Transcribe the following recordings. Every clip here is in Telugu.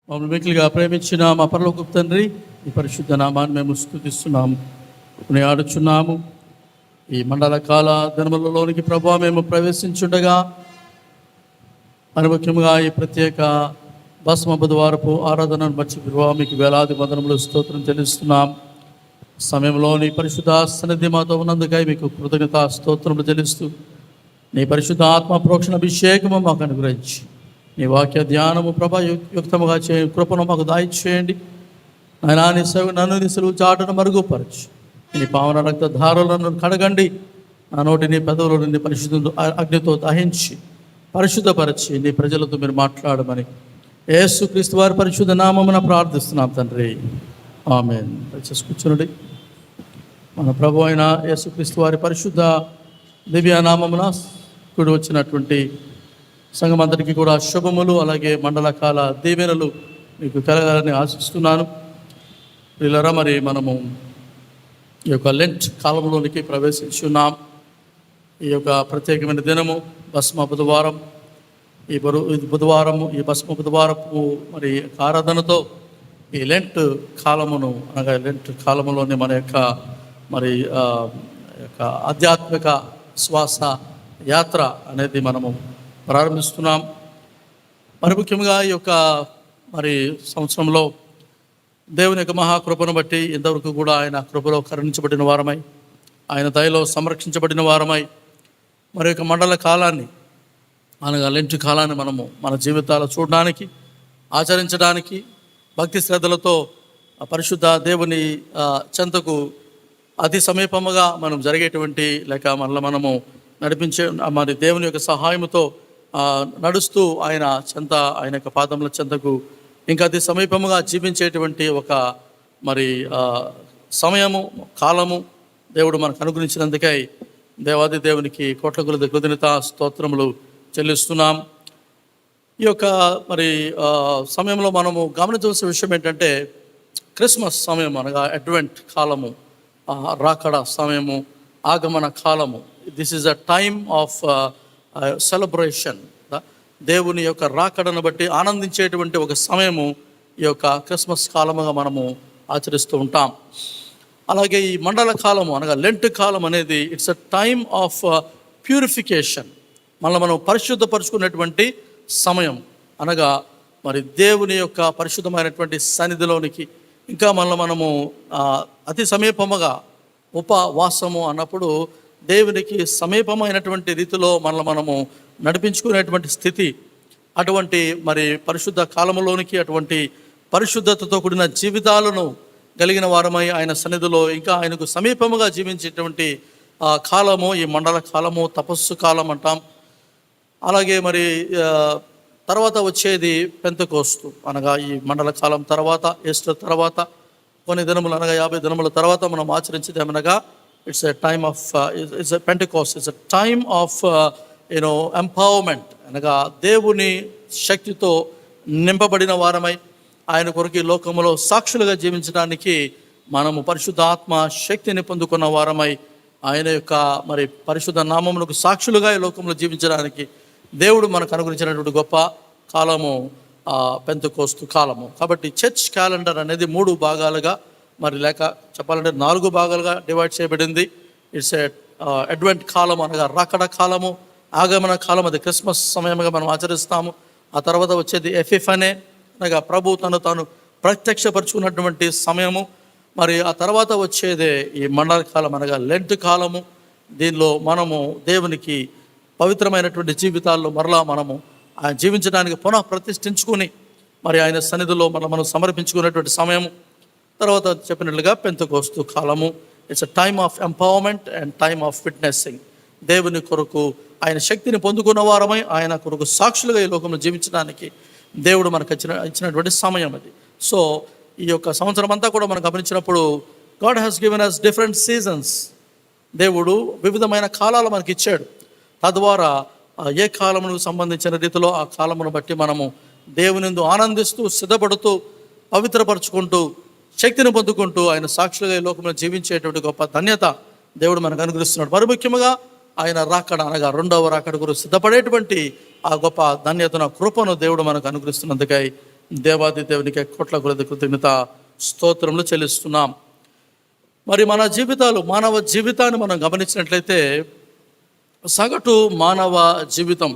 మమ్మల్ని మిక్కిలిగా ప్రేమించిన మా పరలోక తండ్రి, ఈ పరిశుద్ధ నామాన్ని మేము స్తుతిస్తున్నాము, ఆడుచున్నాము. ఈ మండల కాల దినములలోనికి ప్రభువా మేము ప్రవేశించుండగా, మరి ముఖ్యంగా ఈ ప్రత్యేక భస్మ బుధవారపు ఆరాధనను బట్టి ప్రభువా మీకు వేలాది వందనములు స్తోత్రం చెల్లిస్తున్నాం. సమయంలోని పరిశుద్ధ సన్నిధి మాతో ఉన్నందుకై మీకు కృతజ్ఞత స్తోత్రములు చెల్లిస్తూ, నీ పరిశుద్ధ ఆత్మ ప్రోక్షణ అభిషేకము మాకు అనుగ్రహించి, నీ వాక్య ధ్యానము ప్రభా యుక్తముగా కృపను మాకు దాయిచేయండి. నన్ను నీ సెలవు చాటును మరుగుపరచు, నీ పావన రక్త ధారలను కడగండి. నా నోటి నీ పెదవులను నీ పరిశుద్ధ అగ్నితో దహించి పరిశుద్ధపరచి నీ ప్రజలతో మీరు మాట్లాడమని యేసుక్రీస్తు వారి పరిశుద్ధ నామమున ప్రార్థిస్తున్నాం తండ్రి, ఆమేన్. దయచేసి కూర్చునుడి. మన ప్రభు అయిన యేసుక్రీస్తు వారి పరిశుద్ధ దివ్య నామమున కూడి వచ్చినటువంటి సంఘమందరికీ కూడా శుభములు, అలాగే మండల కాల దీవెనలు మీకు కలగాలని ఆశిస్తున్నాను. వీళ్ళరా, మరి మనము ఈ యొక్క లెంట్ కాలంలోనికి ప్రవేశించున్నాం. ఈ యొక్క ప్రత్యేకమైన దినము భస్మ బుధవారం. ఈ బుధవారము, ఈ భస్మ బుధవారపు మరి ఆరాధనతో ఈ లెంట్ కాలమును, అనగా లెంట్ కాలములోని మన యొక్క మరి యొక్క ఆధ్యాత్మిక శ్వాస యాత్ర అనేది మనము ప్రారంభిస్తున్నాం. మరి ముఖ్యంగా ఈ యొక్క మరి సంవత్సరంలో దేవుని యొక్క మహాకృపను బట్టి ఇంతవరకు కూడా ఆయన కృపలో కరుణించబడిన వారమై, ఆయన దయలో సంరక్షించబడిన వారమై, మరి యొక్క మండల కాలాన్ని, అనగా లెంట్ కాలాన్ని మనము మన జీవితాలు చూడడానికి, ఆచరించడానికి భక్తి శ్రద్ధలతో పరిశుద్ధ దేవుని చెంతకు అతి సమీపముగా మనం జరిగేటువంటి, లేక మనము నడిపించే మరి దేవుని యొక్క సహాయముతో నడుస్తూ ఆయన చెంత, ఆయన యొక్క పాదముల చెంతకు ఇంకా అతి సమీపముగా జీవించేటువంటి ఒక మరి సమయము, కాలము దేవుడు మనకు అనుగ్రహించినందుకై దేవాది దేవునికి కోట్ల కొలది కృతజ్ఞత స్తోత్రములు చెల్లిస్తున్నాం. ఈ యొక్క మరి సమయంలో మనము గమనించవలసిన విషయం ఏంటంటే, క్రిస్మస్ సమయం, అనగా అడ్వెంట్ కాలము, రాకడ సమయము, ఆగమన కాలము. This is a time of celebration. దేవుని యొక్క రాకడను బట్టి ఆనందించేటువంటి ఒక సమయము ఈ యొక్క క్రిస్మస్ కాలముగా మనము ఆచరిస్తూ ఉంటాం. అలాగే ఈ మండల కాలము, అనగా లెంట్ కాలం అనేది it's a time of purification. మనం పరిశుద్ధపరుచుకున్నటువంటి సమయం, అనగా మరి దేవుని యొక్క పరిశుద్ధమైనటువంటి సన్నిధిలోనికి ఇంకా మనము అతి సమీపముగా ఉపవాసము అన్నప్పుడు దేవునికి సమీపమైనటువంటి రీతిలో మనము నడిపించుకునేటువంటి స్థితి. అటువంటి మరి పరిశుద్ధ కాలములోనికి, అటువంటి పరిశుద్ధతతో కూడిన జీవితాలను కలిగిన వారమై ఆయన సన్నిధిలో ఇంకా ఆయనకు సమీపముగా జీవించేటువంటి కాలము ఈ మండల కాలము, తపస్సు కాలం అంటాం. అలాగే మరి తర్వాత వచ్చేది పెంతెకోస్తు, అనగా ఈ మండల కాలం తర్వాత, ఈస్టర్ తర్వాత కొన్ని దినములు, అనగా 50 దినముల తర్వాత మనం ఆచరించేది ఏమనగా it's a time of it's a Pentecost, it's a time of empowerment, అనగా దేవుని శక్తితో నింపబడిన వారమై ఆయన కొరకు ఈ లోకములో సాక్షులుగా జీవించడానికి మనము పరిశుద్ధాత్మ శక్తిని పొందుకున్న వారమై ఆయన యొక్క మరి పరిశుద్ధ నామమునకు సాక్షులుగా ఈ లోకంలో జీవించడానికి దేవుడు మనకు అనుగ్రహించినటువంటి గొప్ప కాలము పెంతెకోస్తు కాలము. కాబట్టి చర్చ్ క్యాలెండర్ అనేది 3 భాగాలుగా, మరి లేక చెప్పాలంటే 4 భాగాలుగా డివైడ్ చేయబడింది. ఇట్స్ ఎ అడ్వెంట్ కాలం, అనగా రాకడ కాలము, ఆగమన కాలం, అది క్రిస్మస్ సమయంగా మనం ఆచరిస్తాము. ఆ తర్వాత వచ్చేది ఎఫిఫనే, అనగా ప్రభు తాను ప్రత్యక్షపరుచుకున్నటువంటి సమయము. మరి ఆ తర్వాత వచ్చేదే ఈ మండల కాలం, అనగా లెంట్ కాలము. దీనిలో మనము దేవునికి పవిత్రమైనటువంటి జీవితాల్లో మరలా మనము ఆయన జీవించడానికి పునః ప్రతిష్ఠించుకుని మరి ఆయన సన్నిధిలో మనం సమర్పించుకునేటువంటి సమయము. తర్వాత చెప్పినట్లుగా పెంతెకోస్తు కాలము. It's a time of empowerment and time of witnessing. దేవుని కొరకు ఆయన శక్తిని పొందుకున్న వారమై ఆయన కొరకు సాక్షులుగా ఈ లోకంలో జీవించడానికి దేవుడు మనకు ఇచ్చినటువంటి సమయం అది. సో ఈ యొక్క సంవత్సరం అంతా కూడా మనం గమనించినప్పుడు God has given us different seasons. దేవుడు వివిధమైన కాలాలు మనకి ఇచ్చాడు. తద్వారా ఏ కాలమునకు సంబంధించిన రీతిలో ఆ కాలమును బట్టి మనము దేవునిందు ఆనందిస్తూ, సిద్ధపడుతూ, పవిత్రపరచుకుంటూ, శక్తిని పొందుకుంటూ ఆయన సాక్షులుగా ఈ లోకంలో జీవించేటువంటి గొప్ప ధన్యత దేవుడు మనకు అనుగ్రహిస్తున్నాడు. మరి ముఖ్యంగా ఆయన రాకడ, అనగా 2వ రాకడ గురించి సిద్ధపడేటువంటి ఆ గొప్ప ధన్యతను, కృపను దేవుడు మనకు అనుగ్రహిస్తున్నందుకై దేవాది దేవునికి కోట్ల కొలది కృతజ్ఞత స్తోత్రములు చెల్లిస్తున్నాం. మరి మన జీవితాలు, మానవ జీవితాన్ని మనం గమనించినట్లయితే సగటు మానవ జీవితం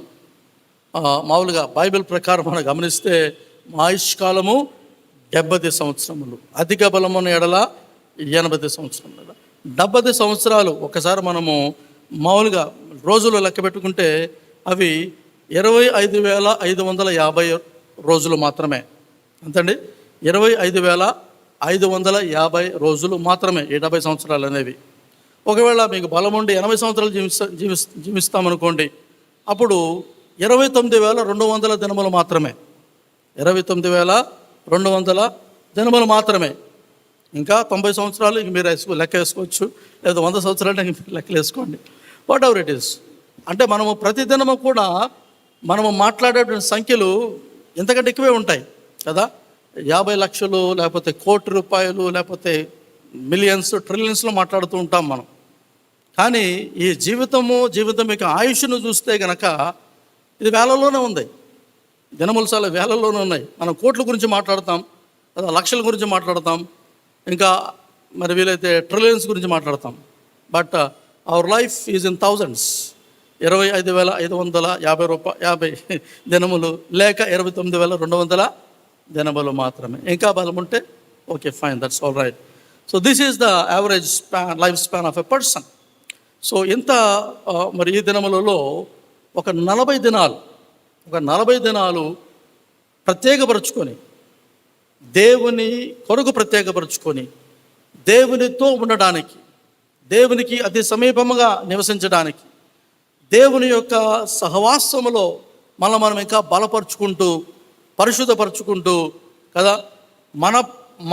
మామూలుగా బైబిల్ ప్రకారం మనం గమనిస్తే ఆయుష్కాలము 70 సంవత్సరములు, అధిక బలమున్న ఎడల 80 సంవత్సరములు. 70 సంవత్సరాలు ఒకసారి మనము మామూలుగా రోజులు లెక్క పెట్టుకుంటే అవి 25,550 రోజులు మాత్రమే. అంతండి, 25,550 రోజులు మాత్రమే ఈ 70 సంవత్సరాలు అనేవి. ఒకవేళ మీకు బలం ఉండి 80 సంవత్సరాలు జీవిస్తామనుకోండి, అప్పుడు 29,200 దినములు మాత్రమే. 29,200 దినములు మాత్రమే. ఇంకా 90 సంవత్సరాలు ఇంక మీరు లెక్క వేసుకోవచ్చు, లేదా 100 సంవత్సరాలు లెక్కలు వేసుకోండి, వాట్ ఎవర్ ఇట్ ఈస్. అంటే మనము ప్రతిదినము కూడా మనము మాట్లాడేటువంటి సంఖ్యలు ఎంతకంటే ఎక్కువే ఉంటాయి కదా. 50 లక్షలు, లేకపోతే కోటి రూపాయలు, లేకపోతే మిలియన్స్, ట్రిలియన్స్లో మాట్లాడుతూ ఉంటాం మనం. కానీ ఈ జీవితం యొక్క ఆయుష్ను చూస్తే గనక ఇది వేలల్లోనే ఉంది. దినములు చాలా వేలల్లోనే ఉన్నాయి. మనం కోట్ల గురించి మాట్లాడతాం, లక్షల గురించి మాట్లాడతాం, ఇంకా మరి వీలైతే ట్రిలియన్స్ గురించి మాట్లాడతాం. But our life is in thousands. 25,550 దినములు లేక 29,200 దినములు మాత్రమే. ఇంకా బలం ఉంటే okay, fine, that's all right. So this is the average life span of a person. So ఇంత మరి ఈ దినములలో ఒక 40 దినాలు ప్రత్యేకపరుచుకొని, దేవుని కొరకు ప్రత్యేకపరుచుకొని, దేవునితో ఉండడానికి, దేవునికి అతి సమీపముగా నివసించడానికి, దేవుని యొక్క సహవాసములో మనం ఇంకా బలపరుచుకుంటూ, పరిశుద్ధపరుచుకుంటూ కదా,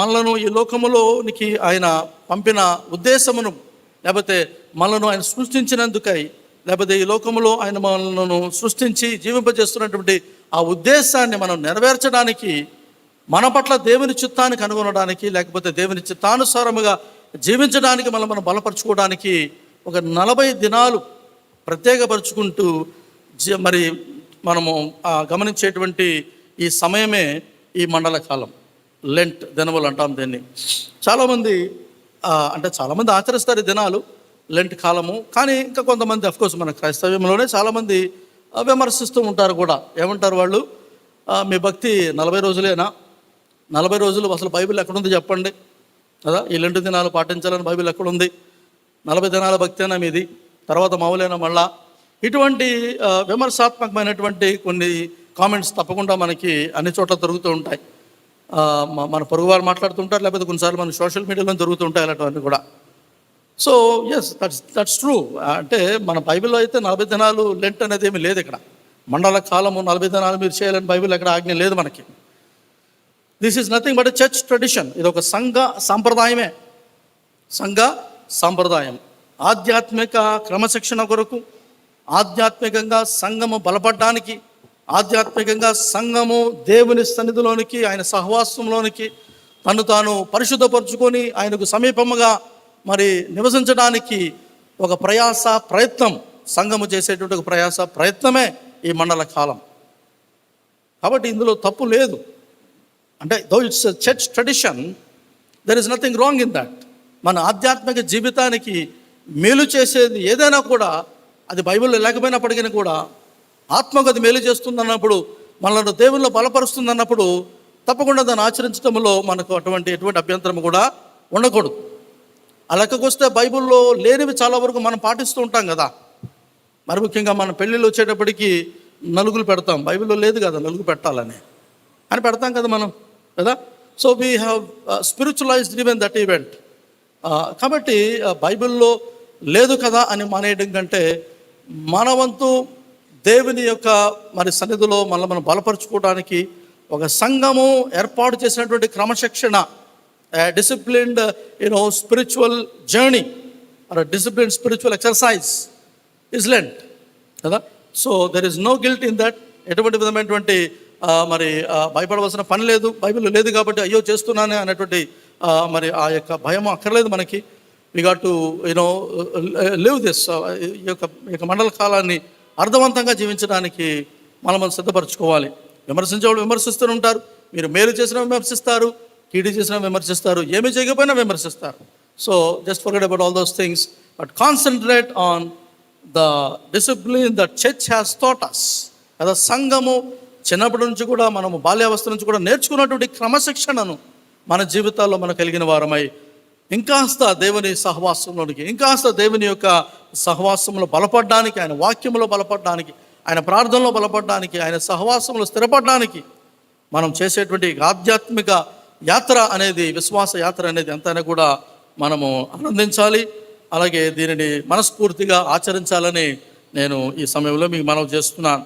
మనలను ఈ లోకములోనికి ఆయన పంపిన ఉద్దేశమును, లేకపోతే మనను ఆయన సృష్టించినందుకై, లేకపోతే ఈ లోకములో ఆయన మనలను సృష్టించి జీవింపజేస్తున్నటువంటి ఆ ఉద్దేశాన్ని మనం నెరవేర్చడానికి, మన పట్ల దేవుని చిత్తాన్ని కనుగొనడానికి, లేకపోతే దేవుని చిత్తానుసారముగా జీవించడానికి మనం బలపరుచుకోవడానికి ఒక 40 దినాలు ప్రత్యేకపరుచుకుంటూ మరి మనము గమనించేటువంటి ఈ సమయమే ఈ మండల కాలం, లెంట్ దినములు అంటాం దీన్ని. చాలామంది చాలామంది ఆచరిస్తారు ఈ దినాలు, లెంట్ కాలము. కానీ ఇంకా కొంతమంది అఫ్కోర్స్ మన క్రైస్తవ్యంలోనే చాలామంది విమర్శిస్తూ ఉంటారు కూడా. ఏమంటారు వాళ్ళు, మీ భక్తి 40 రోజులేనా? 40 రోజులు అసలు బైబిల్ ఎక్కడుంది చెప్పండి కదా. ఈ లెంట్ దినాలు పాటించాలని బైబిల్ ఎక్కడుంది? 40 దినాల భక్తి అయినా మీది, తర్వాత మామూలైనా మళ్ళా. ఇటువంటి విమర్శాత్మకమైనటువంటి కొన్ని కామెంట్స్ తప్పకుండా మనకి అన్ని చోట్ల దొరుకుతూ ఉంటాయి. మన పొరుగువారు మాట్లాడుతుంటారు, లేకపోతే కొన్నిసార్లు మన సోషల్ మీడియాలో దొరుకుతూ ఉంటాయి అలాంటివన్నీ కూడా. So yes, that's true. అంటే మన బైబిల్లో అయితే 40 దినాలు లెంట్ అనేది ఏమీ లేదు. ఇక్కడ మండల కాలము 40 దినాలు మీరు చేయాలని బైబిల్ ఎక్కడ ఆజ్ఞ లేదు మనకి. This is nothing but a church tradition. ఇది ఒక సంఘ సాంప్రదాయం. ఆధ్యాత్మిక క్రమశిక్షణ కొరకు, ఆధ్యాత్మికంగా సంఘము బలపడడానికి, ఆధ్యాత్మికంగా సంఘము దేవుని సన్నిధిలోనికి, ఆయన సహవాసంలోనికి తాను పరిశుద్ధపరుచుకొని ఆయనకు సమీపముగా మరి నివసించడానికి ఒక ప్రయత్నం, సంఘము చేసేటువంటి ఒక ప్రయత్నమే ఈ మండల కాలం. కాబట్టి ఇందులో తప్పు లేదు. అంటే though it's church tradition, there is nothing wrong in that. మన ఆధ్యాత్మిక జీవితానికి మేలు చేసేది ఏదైనా కూడా, అది బైబిల్లో లేకపోయినప్పటికీ కూడా ఆత్మకు అది మేలు చేస్తుందన్నప్పుడు, మనల్ని దేవుల్లో బలపరుస్తుందన్నప్పుడు తప్పకుండా దాన్ని ఆచరించడంలో మనకు ఎటువంటి అభ్యంతరం కూడా ఉండకూడదు. ఆ లెక్కకొస్తే బైబిల్లో లేనివి చాలా వరకు మనం పాటిస్తూ ఉంటాం కదా. మరి ముఖ్యంగా మన పెళ్ళిళ్ళు వచ్చేటప్పటికి నలుగులు పెడతాం. బైబిల్లో లేదు కదా నలుగు పెట్టాలని, అని పెడతాం కదా మనం కదా. So we have spiritualized even that event. కాబట్టి బైబిల్లో లేదు కదా అని మానేయడం కంటే, మన వంతు దేవుని యొక్క మరి సన్నిధిలో మనం బలపరుచుకోవడానికి ఒక సంఘము ఏర్పాటు చేసినటువంటి క్రమశిక్షణ, disciplined spiritual journey or disciplined spiritual exercise is Lent కదా. So there is no guilt in that. ఎటువంటి విధమైనటువంటి మరి భయపడవలసిన పని లేదు. బైబిల్లో లేదు కాబట్టి అయ్యో చేస్తున్నానే అనేటువంటి మరి ఆ యొక్క భయం అక్కర్లేదు మనకి. We got to live this. ఈ యొక్క మండల కాలాన్ని అర్థవంతంగా జీవించడానికి మనం సిద్ధపరచుకోవాలి. విమర్శించేవాళ్ళు విమర్శిస్తూనే ఉంటారు, మీరు మేలు చేసినా విమర్శిస్తారు, కీడు చేసినా విమర్శిస్తారు, ఏమి చేయకపోయినా విమర్శిస్తారు. So just forget about all those things, but concentrate on the discipline that church has taught us. కదా, సంఘము చిన్నప్పటి నుంచి కూడా మనము బాల్యావస్థ నుంచి కూడా నేర్చుకున్నటువంటి క్రమశిక్షణను మన జీవితాల్లో మనం కలిగిన వారమై ఇంకాస్త దేవుని సహవాసంలోనికి, ఇంకాస్త దేవుని యొక్క సహవాసంలో బలపడడానికి, ఆయన వాక్యంలో బలపడడానికి, ఆయన ప్రార్థనలో బలపడడానికి, ఆయన సహవాసంలో స్థిరపడడానికి మనం చేసేటువంటి ఆధ్యాత్మిక యాత్ర అనేది, విశ్వాస యాత్ర అనేది ఎంతైనా కూడా మనము ఆనందించాలి. అలాగే దీనిని మనస్ఫూర్తిగా ఆచరించాలని నేను ఈ సమయంలో మీకు మనవి చేస్తున్నాను.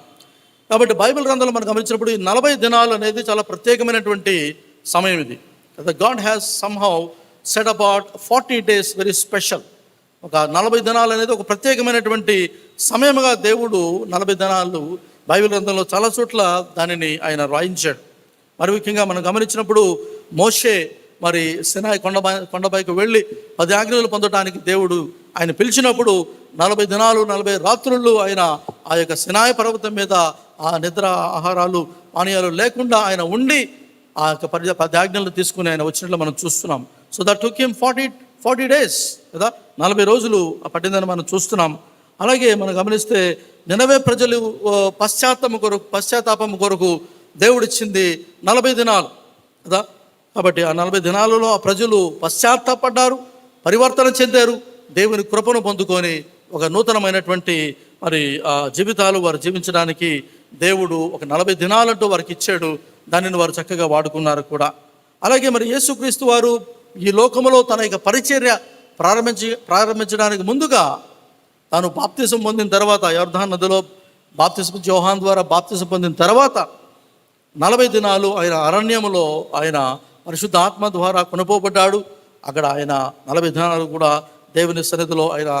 కాబట్టి బైబిల్ గ్రంథంలో మనం గమనించినప్పుడు ఈ 40 దినాలు అనేది చాలా ప్రత్యేకమైనటువంటి సమయం ఇది. God has somehow set apart 40 days very special. ఒక 40 దినాలు అనేది ఒక ప్రత్యేకమైనటువంటి సమయముగా దేవుడు 40 దినాలు బైబిల్ గ్రంథంలో చాలా చోట్ల దానిని ఆయన రాయించాడు. మరి ముఖ్యంగా మనం గమనించినప్పుడు మోషే మరి సినాయి కొండపైకి వెళ్ళి 10 ఆజ్ఞలు పొందడానికి దేవుడు ఆయన పిలిచినప్పుడు 40 దినాలు 40 రాత్రులు ఆయన ఆ యొక్క సినాయి పర్వతం మీద ఆ నిద్ర, ఆహారాలు, పానీయాలు లేకుండా ఆయన ఉండి ఆ యొక్క 10 ఆజ్ఞలను తీసుకుని ఆయన వచ్చినట్లు మనం చూస్తున్నాం. So that took him 40 days కదా, 40 రోజులు పట్టిందని మనం చూస్తున్నాం. అలాగే మనం గమనిస్తే నినవే ప్రజలు పశ్చాత్తాపం కొరకు దేవుడిచ్చింది 40 దినాలు కదా. కాబట్టి ఆ 40 దినాలలో ఆ ప్రజలు పశ్చాత్తాపడ్డారు, పరివర్తన చెందారు, దేవుని కృపను పొందుకొని ఒక నూతనమైనటువంటి మరి జీవితాలు వారు జీవించడానికి దేవుడు ఒక 40 దినాలంటూ వారికి ఇచ్చాడు. దానిని వారు చక్కగా వాడుకున్నారు కూడా. అలాగే మరి యేసుక్రీస్తు వారు ఈ లోకములో తన యొక్క పరిచర్య ప్రారంభించడానికి ముందుగా తాను బాప్తిసం పొందిన తర్వాత, యొర్దాను నదిలో బాప్తిసం, యోహాను ద్వారా బాప్తిసం పొందిన తర్వాత 40 దినాలు ఆయన అరణ్యములో ఆయన పరిశుద్ధ ఆత్మ ద్వారా కొనుపోబడ్డాడు. అక్కడ ఆయన 40 దినాలు కూడా దేవుని సన్నిధిలో ఆయన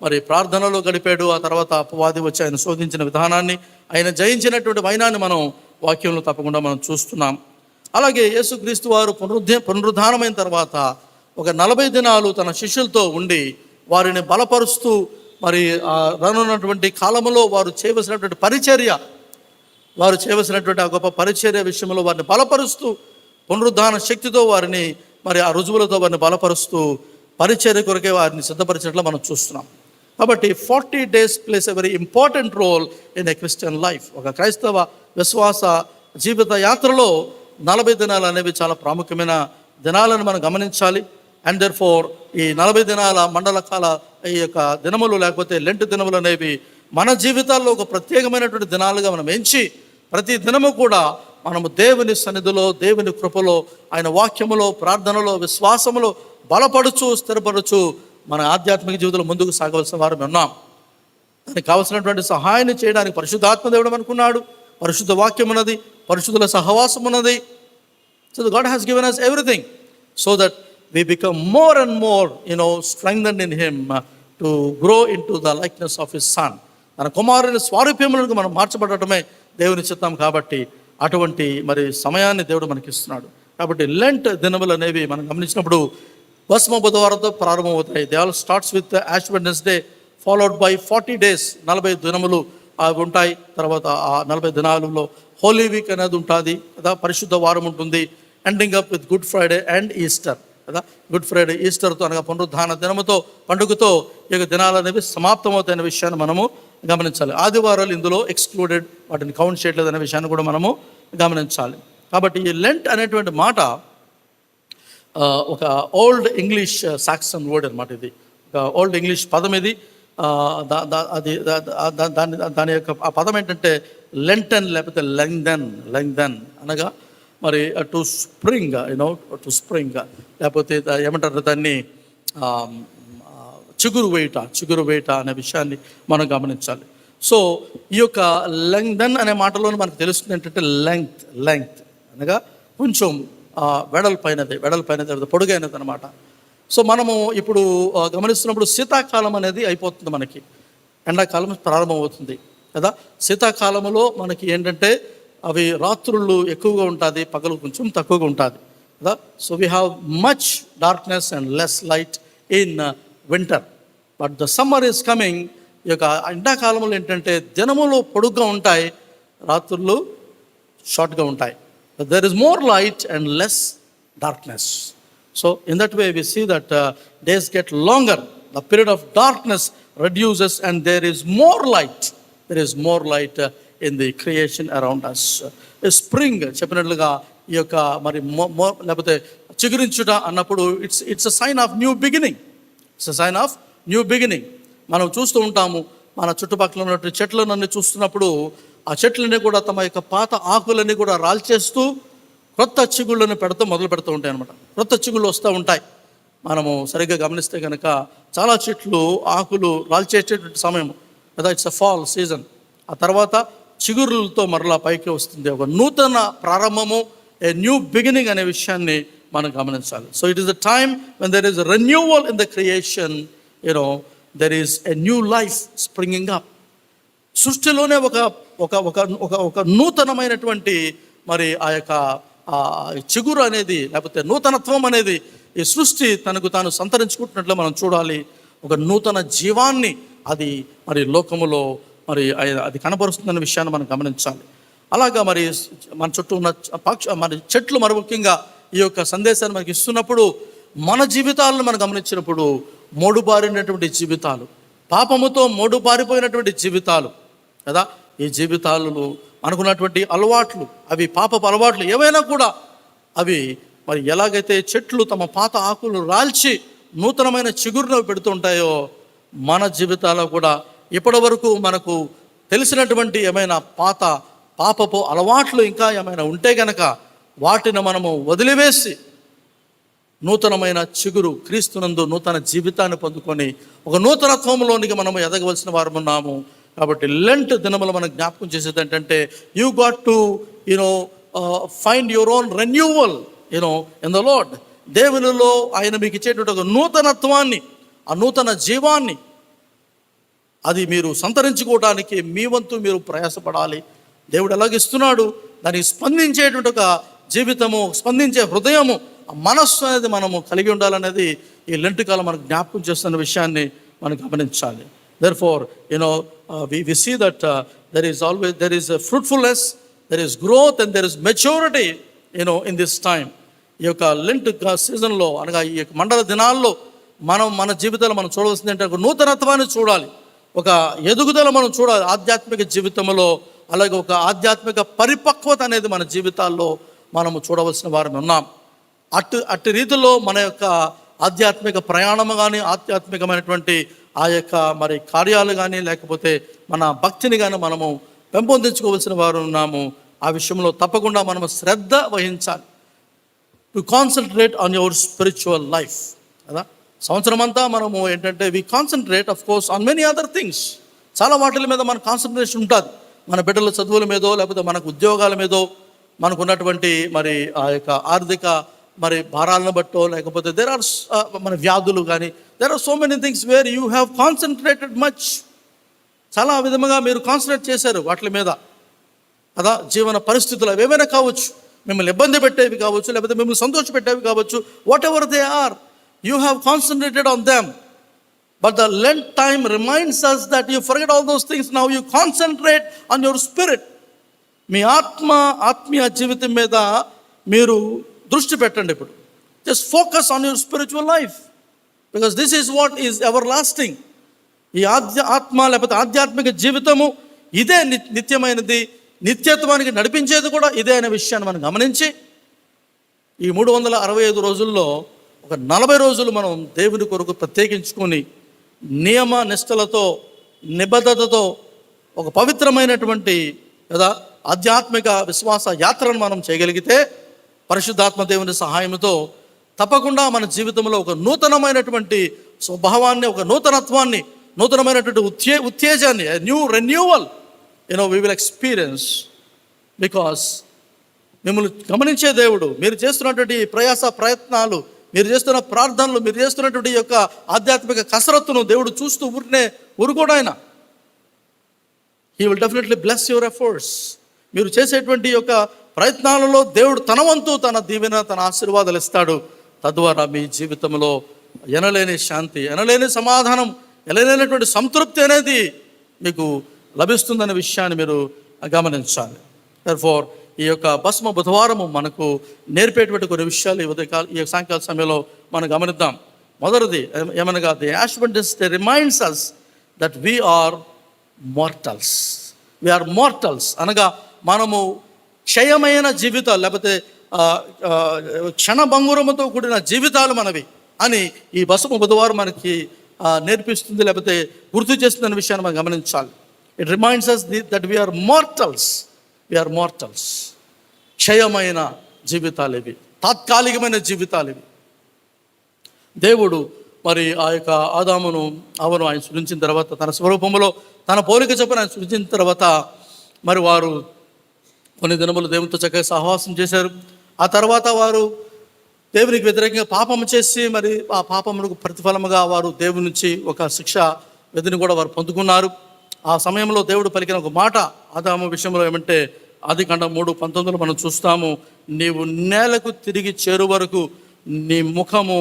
మరి ప్రార్థనలో గడిపాడు. ఆ తర్వాత అపవాది వచ్చి ఆయన శోధించిన విధానాన్ని, ఆయన జయించినటువంటి వైనాన్ని మనం వాక్యంలో తప్పకుండా మనం చూస్తున్నాం. అలాగే యేసుక్రీస్తు వారు పునరుద్ధానమైన తర్వాత ఒక 40 దినాలు తన శిష్యులతో ఉండి వారిని బలపరుస్తూ మరి రానున్నటువంటి కాలంలో వారు చేయవలసినటువంటి ఆ గొప్ప పరిచర్య విషయంలో వారిని బలపరుస్తూ, పునరుద్ధాన శక్తితో వారిని మరి ఆ రుజువులతో వారిని బలపరుస్తూ పరిచర్య కొరకే వారిని సిద్ధపరిచినట్లు మనం చూస్తున్నాం. కాబట్టి 40 days plays a very important role in a Christian life. ఒక క్రైస్తవ విశ్వాస జీవిత యాత్రలో 40 దినాలు అనేవి చాలా ప్రాముఖ్యమైన దినాలను మనం గమనించాలి. అండ్ దెర్ ఫోర్ ఈ 40 దినాల మండల కాల ఈ యొక్క దినములు లేకపోతే లెంట్ దినములు అనేవి మన జీవితాల్లో ఒక ప్రత్యేకమైనటువంటి దినాలుగా మనం ఎంచి ప్రతి దినము కూడా మనము దేవుని సన్నిధిలో, దేవుని కృపలో, ఆయన వాక్యములో, ప్రార్థనలో, విశ్వాసములో బలపడుచు, స్థిరపడుచు మన ఆధ్యాత్మిక జీవితంలో ముందుకు సాగవలసిన వారు ఉన్నాం. దానికి కావలసినటువంటి సహాయాన్ని చేయడానికి పరిశుద్ధాత్మ దేవుడు అనుకున్నాడు. పరిశుద్ధ వాక్యం ఉన్నది, పరిశుద్ధుల సహవాసం ఉన్నది. So God has given us everything so that we become more and more strengthened in him to grow into the likeness of his son. తన కుమారుని స్వారూప్యములకు మనం మార్చబడటమే దేవుని చిత్తం. కాబట్టి అటువంటి మరి సమయాన్ని దేవుడు మనకి ఇస్తున్నాడు. కాబట్టి లెంట్ దినములు అనేవి మనం గమనించినప్పుడు భస్మ బుధవారంతో ప్రారంభమవుతాయి. They all starts with ash Wednesday followed by 40 days. 40 దినములు అవి ఉంటాయి. తర్వాత ఆ 40 దినాలలో హోలీ వీక్ అనేది ఉంటుంది కదా, పరిశుద్ధ వారం ఉంటుంది. Ending up with good Friday and Easter కదా. గుడ్ ఫ్రైడే, ఈస్టర్తో అనగా పునరుద్ధాన దినముతో, పండుగతో ఈ యొక్క దినాలు అనేవి సమాప్తమవుతాయనే విషయాన్ని మనము గమనించాలి. ఆదివారాలు ఇందులో ఎక్స్క్లూడెడ్, వాటిని కౌంట్ చేయట్లేదు అనే విషయాన్ని కూడా మనము గమనించాలి. కాబట్టి ఈ లెంట్ అనేటువంటి మాట ఒక ఓల్డ్ ఇంగ్లీష్ సాక్సన్ వర్డ్ అనమాట. ఇది ఒక ఓల్డ్ ఇంగ్లీష్ పదం. ఇది దాని యొక్క ఆ పదం ఏంటంటే లెంటన్ లేకపోతే లెంగ్దెన్ అనగా మరి టు స్ప్రింగ్ లేకపోతే ఏమంటారు దాన్ని చిగురు వేయట అనే విషయాన్ని మనం గమనించాలి. సో ఈ యొక్క లెంగ్దెన్ అనే మాటలో మనకు తెలుస్తుంది ఏంటంటే లెంగ్త్ అనగా కొంచెం వెడల్పైనది పొడుగైనది అనమాట. సో మనము ఇప్పుడు గమనిస్తున్నప్పుడు శీతాకాలం అనేది అయిపోతుంది, మనకి ఎండాకాలం ప్రారంభమవుతుంది కదా. శీతాకాలంలో మనకి ఏంటంటే అవి రాత్రులు ఎక్కువగా ఉంటుంది, పగలు కొంచెం తక్కువగా ఉంటుంది కదా. So we have much darkness and less light in winter, but the summer is coming. ఈ యొక్క ఎండాకాలంలో ఏంటంటే దినములు పొడుగ్గా ఉంటాయి, రాత్రులు షార్ట్గా ఉంటాయి there is more light and less darkness. So in that way we see that days get longer, the period of darkness reduces, and there is more light. There is more light in the creation around us. Spring చెప్పినట్లుగా ఈ యొక్క మరి లేకపోతే చిగురించుట అన్నప్పుడు it's a sign of new beginning. It's a sign of new beginning. మనం చూస్తూ ఉంటాము, మన చుట్టుపక్కల ఉన్నటువంటి చెట్లన్నీ చూస్తున్నప్పుడు ఆ చెట్లన్నీ కూడా తమ యొక్క పాత ఆకులన్నీ కూడా రాల్చేస్తూ క్రొత్త చిగుళ్ళను మొదలు పెడుతూ ఉంటాయి అన్నమాట. క్రొత్త చిగుళ్ళు వస్తూ ఉంటాయి. మనము సరిగ్గా గమనిస్తే కనుక చాలా చెట్లు ఆకులు రాల్చేసేటువంటి సమయం కదా, ఇట్స్ అ ఫాల్ సీజన్. ఆ తర్వాత చిగురులతో మరలా పైకి వస్తుంది. ఒక నూతన ప్రారంభము, ఏ న్యూ బిగినింగ్ అనే విషయాన్ని మనం గమనించాలి. So it is the time when there is renewal in the creation, there is a new life springing up. సృష్టిలోనే ఒక నూతనమైనటువంటి మరి ఆ యొక్క చిగురు అనేది, లేకపోతే నూతనత్వం అనేది ఈ సృష్టి తనకు తాను సంతరించుకుంటున్నట్లు మనం చూడాలి. ఒక నూతన జీవాన్ని అది మరి లోకములో మరి అది కనబరుస్తుందనే విషయాన్ని మనం గమనించాలి. అలాగా మరి మన చుట్టూ ఉన్న మరి చెట్లు మరి ముఖ్యంగా ఈ యొక్క సందేశాన్ని మనకి ఇస్తున్నప్పుడు మన జీవితాలను మనం గమనించినప్పుడు మోడుబారినటువంటి జీవితాలు, పాపముతో మోడుబారిపోయినటువంటి జీవితాలు కదా, ఈ జీవితాలు అనుకున్నటువంటి అలవాట్లు, అవి పాపపు అలవాట్లు ఏవైనా కూడా అవి మరి ఎలాగైతే చెట్లు తమ పాత ఆకులు రాల్చి నూతనమైన చిగురును పెడుతూ ఉంటాయో, మన జీవితాల్లో కూడా ఇప్పటి వరకు మనకు తెలిసినటువంటి ఏమైనా పాపపు అలవాట్లు ఇంకా ఏమైనా ఉంటే గనక వాటిని మనము వదిలివేసి నూతనమైన చిగురు క్రీస్తునందు నూతన జీవితాన్ని పొందుకొని ఒక నూతనత్వంలోనికి మనము ఎదగవలసిన వారు ఉన్నాము. కాబట్టి లెంట్ దినములు మనం జ్ఞాపకం చేసేది ఏంటంటే, you got to find your own renewal in the lord. దేవునిలో ఆయన మీకు ఇచ్చేటువంటి ఒక నూతనత్వాన్ని, ఆ నూతన జీవాన్ని అది మీరు సంతరించుకోవడానికి మీ వంతు మీరు ప్రయాసపడాలి. దేవుడు ఎలాగిస్తున్నాడు దానికి స్పందించేటువంటి ఒక జీవితము, స్పందించే హృదయము, మనస్సు అనేది మనము కలిగి ఉండాలనేది ఈ లెంట్ కాలం మనకు జ్ఞాపకం చేస్తున్న విషయాన్ని మనం గమనించాలి. Therefore, we see that there is a fruitfulness, there is growth, and there is maturity, in this time. ఈ యొక్క లెంట్ సీజన్లో అనగా ఈ యొక్క మండల దినాల్లో మన జీవితాలు మనం చూడవలసింది అంటే ఒక నూతనత్వాన్ని చూడాలి, ఒక ఎదుగుదల మనం చూడాలి ఆధ్యాత్మిక జీవితంలో. అలాగే ఒక ఆధ్యాత్మిక పరిపక్వత అనేది మన జీవితాల్లో మనము చూడవలసిన వారు ఉన్నాం. అట్టి రీతిలో మన యొక్క ఆధ్యాత్మిక ప్రయాణము కానీ, ఆధ్యాత్మికమైనటువంటి ఆ యొక్క మరి కార్యాలు కానీ, లేకపోతే మన భక్తిని కానీ మనము పెంపొందించుకోవాల్సిన వారు ఉన్నాము. ఆ విషయంలో తప్పకుండా మనము శ్రద్ధ వహించాలి. To concentrate on your spiritual life కదా. సంవత్సరం అంతా మనము ఏంటంటే we concentrate of course on many other things. చాలా వాటిల మీద మన కాన్సన్ట్రేషన్ ఉంటుంది. మన బిడ్డల చదువుల మీదో, లేకపోతే మనకు ఉద్యోగాల మీదో, మనకు ఉన్నటువంటి మరి ఆ యొక్క ఆర్థిక మరి భారాలను బట్టో, లేకపోతే దేర్ ఆర్ మన వ్యాధులు కానీ, there are so many things where you have concentrated much. చాలా విధముగా మీరు కాన్సన్ట్రేట్ చేశారు వాటి మీద కదా. జీవన పరిస్థితులు అవి ఏమైనా కావచ్చు, మిమ్మల్ని ఇబ్బంది పెట్టేవి కావచ్చు, లేకపోతే మిమ్మల్ని సంతోష పెట్టేవి కావచ్చు. Whatever they are, you have concentrated on them. But the Lent time reminds us that you forget all those things. Now you concentrate on your spirit. మీ ఆత్మీయ జీవితం మీద మీరు దృష్టి పెట్టండి. ఇప్పుడు just focus on your spiritual life, because this is what is ever lasting. ఈ ఆత్మ లేకపోతే ఆధ్యాత్మిక జీవితము ఇదే నిత్యమైనది, నిత్యత్వానికి నడిపించేది కూడా ఇదే అనే విషయాన్ని మనం గమనించి ఈ 365 రోజుల్లో ఒక 40 రోజులు మనం దేవుని కొరకు ప్రత్యేకించుకొని నియమ నిష్టలతో, నిబద్ధతతో ఒక పవిత్రమైనటువంటి కదా ఆధ్యాత్మిక విశ్వాస యాత్రను మనం చేయగలిగితే పరిశుద్ధాత్మ దేవుని సహాయంతో తప్పకుండా మన జీవితంలో ఒక నూతనమైనటువంటి స్వభావాన్ని, ఒక నూతనత్వాన్ని, నూతనమైనటువంటి ఉత్తేజాన్ని, new renewal we will experience. Because మిమ్మల్ని గమనించే దేవుడు, మీరు చేస్తున్నటువంటి ప్రయత్నాలు, మీరు చేస్తున్న ప్రార్థనలు, మీరు చేస్తున్నటువంటి యొక్క ఆధ్యాత్మిక కసరత్తును దేవుడు చూస్తూ ఊరుకోడాయన. He will definitely bless your efforts. మీరు చేసేటువంటి యొక్క ప్రయత్నాలలో దేవుడు తన వంతు, తన దీవెన, తన ఆశీర్వాదాలు ఇస్తాడు. తద్వారా మీ జీవితంలో ఎనలేని శాంతి, ఎనలేని సమాధానం, ఎనలేనటువంటి సంతృప్తి అనేది మీకు లభిస్తుందనే విషయాన్ని మీరు గమనించాలి. Therefore, ఈ యొక్క భస్మ బుధవారము మనకు నేర్పేటువంటి కొన్ని విషయాలు ఈ సాయంకాల సమయంలో మనం గమనిద్దాం. మొదటిది ఏమనగా, the Ash Adventist reminds us that we are mortals. We are mortals అనగా మనము క్షయమైన జీవితాలు, లేకపోతే క్షణభంగురముతో కూడిన జీవితాలు మనవి అని ఈ భస్మ బుధవారం మనకి నేర్పిస్తుంది, లేకపోతే గుర్తు చేస్తుందనే విషయాన్ని మనం గమనించాలి. It reminds us that we are mortals. We are mortals. క్షయమైన జీవితాలు ఇవి, తాత్కాలికమైన జీవితాలు ఇవి. దేవుడు మరి ఆ యొక్క ఆదామును అవను ఆయన సృజించిన తర్వాత, తన స్వరూపంలో తన పోలిక చొప్పున ఆయన సృజించిన తర్వాత మరి వారు కొన్ని దినములు దేవునితో చక్కగా సహవాసం చేశారు. ఆ తర్వాత వారు దేవునికి వ్యతిరేకంగా పాపము చేసి మరి ఆ పాపములకు ప్రతిఫలముగా వారు దేవుని నుంచి ఒక శిక్ష విధిని కూడా వారు పొందుకున్నారు. ఆ సమయంలో దేవుడు పలికిన ఒక మాట ఆదాము విషయంలో ఏమంటే, ఆదికాండం 3:19 మనం చూస్తాము, నీవు నేలకు తిరిగి చేరు వరకు నీ ముఖము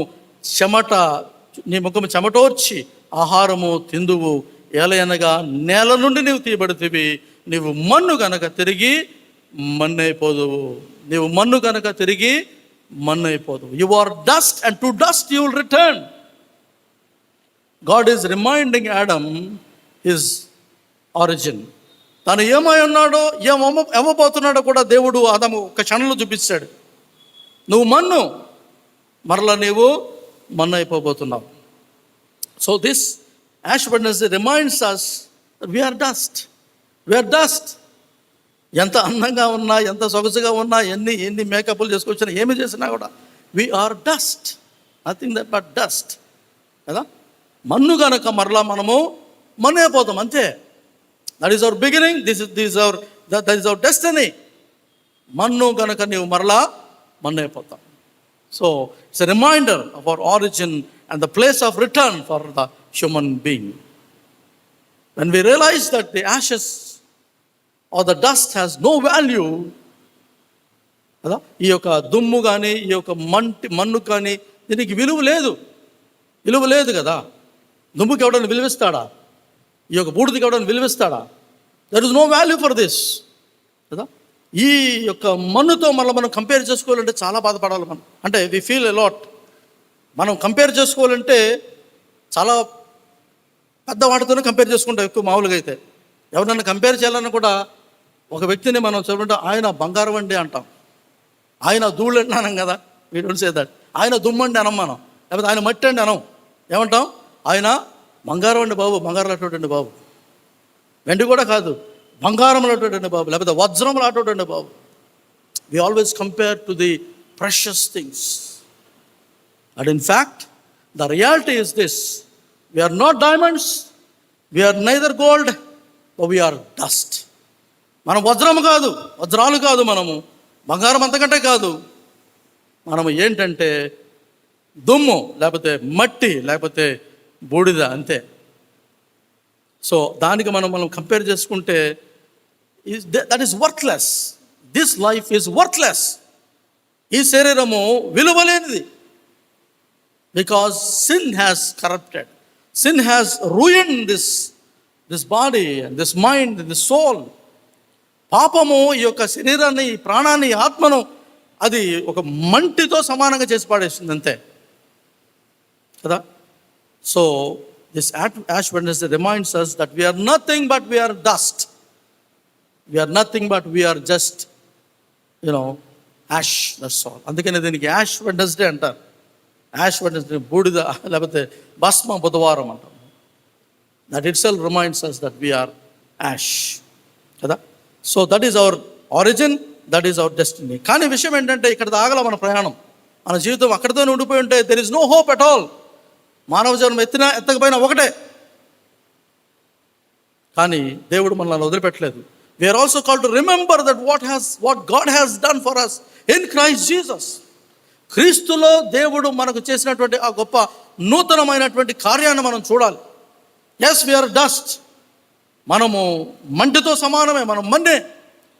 చెమటోర్చి ఆహారము తిందువు, ఏలయనగా నేల నుండి నీవు తీయబడితివి, నీవు మన్ను గనక తిరిగి మన్నైపోదువు. నీవు మన్ను గనక తిరిగి మన్నైపోదువు. You are dust and to dust you will return. God is reminding Adam his origin. తను ఏమై ఉన్నాడో ఏమబోతున్నాడో కూడా దేవుడు ఆదాము ఒక క్షణంలో చూపించాడు. నువ్వు మన్ను, మరలా నీవు మన్ను అయిపోబోతున్నావు. So this ash Wednesday reminds us we are dust. We are dust. ఎంత అందంగా ఉన్నా, ఎంత సొగసుగా ఉన్నా, ఎన్ని మేకప్లు చేసుకొచ్చినా, ఏమి చేసినా కూడా we are dust. Nothing that but dust కదా. మన్ను కనుక మరలా మనము మన్ను అయిపోతాం, అంతే. That is our beginning. That is our destiny. మన్ను కనుక నీవు మరలా మన్ను అయిపోతాం. So it's a reminder of our origin and the place of return for the human being. When we realize that the ashes or the dust has no value కదా, ఈ యొక్క దుమ్ము కానీ, ఈ యొక్క మన్ను కానీ, దీనికి విలువ లేదు కదా. దుమ్ముకి ఎవడన్నా విలువిస్తాడా? ఈ యొక్క బూడిదకి ఎవడన్నా విలువిస్తాడా? There is no value for this కదా. ఈ యొక్క మన్నుతో మనం కంపేర్ చేసుకోవాలంటే చాలా బాధపడాలి మనం. అంటే వి ఫీల్ ఎ లాట్. మనం కంపేర్ చేసుకోవాలంటే చాలా పెద్ద వాటితోనే కంపేర్ చేసుకుంటాం ఎక్కువ. మామూలుగా అయితే ఎవరన్నా కంపేర్ చేయాలన్నా కూడా ఒక వ్యక్తిని మనం చెప్పంటే ఆయన బంగారం అండి అంటాం, ఆయన ధూళి అండి అనం కదా. We don't say that. ఆయన దుమ్మండి అనం మనం, లేకపోతే ఆయన మట్టి అండి అనం. ఏమంటాం? ఆయన బంగారం అండి బాబు, బంగారం అటువంటి బాబు. వెండి కూడా కాదు, బంగారం అటువంటి బాబు, లేకపోతే వజ్రం అటువంటి బాబు. We always compare to the precious things. And in fact the reality is this: we are not diamonds, we are neither gold, but we are dust. మనం వజ్రాలు కాదు, మనము బంగారం అంతకంటే కాదు. మనము ఏంటంటే దుమ్ము, లేకపోతే మట్టి, లేకపోతే బూడిద, అంతే. సో దానికి మనం కంపేర్ చేసుకుంటే that is worthless. This life is worthless. ఈ శరీరము విలువలేనిది. Because sin has corrupted. Sin has ruined this body and this mind and this soul. పాపము ఈ యొక్క శరీరాన్ని, ఈ ప్రాణాన్ని, ఆత్మను అది ఒక మంటితో సమానంగా చేసి పాడేస్తుంది, అంతే కదా. So this ash Wednesday reminds us that we are nothing but we are dust. We are nothing but we are just ash, that's all. అందుకనే దీనికి యాష్ వెడ్నెస్డే అంటారు. యాష్ వెడ్నెస్డే, బూడిద లేకపోతే భస్మ బుధవారం అంటాం. That it self reminds us that we are ash కదా. So that is hour origin, that is our destiny. కానీ విషయం ఏంటంటే ఇక్కడ ఆగల మన ప్రయాణం, మన జీవితం అక్కడితోనే ఉండిపోయి ఉంటే there is no hope at all. మానవ జన్మ ఎత్తకపోయినా ఒకటే. కానీ దేవుడు మనల్ని వదిలిపెట్టలేదు. We are also called to remember that what God has done for us in Christ Jesus. క్రీస్తులో దేవుడు మనకు చేసినటువంటి ఆ గొప్ప నూతనమైనటువంటి కార్యాన్ని మనం చూడాలి. Yes, we are dust. మనము మంటితో సమానమే, మనం మన్నే.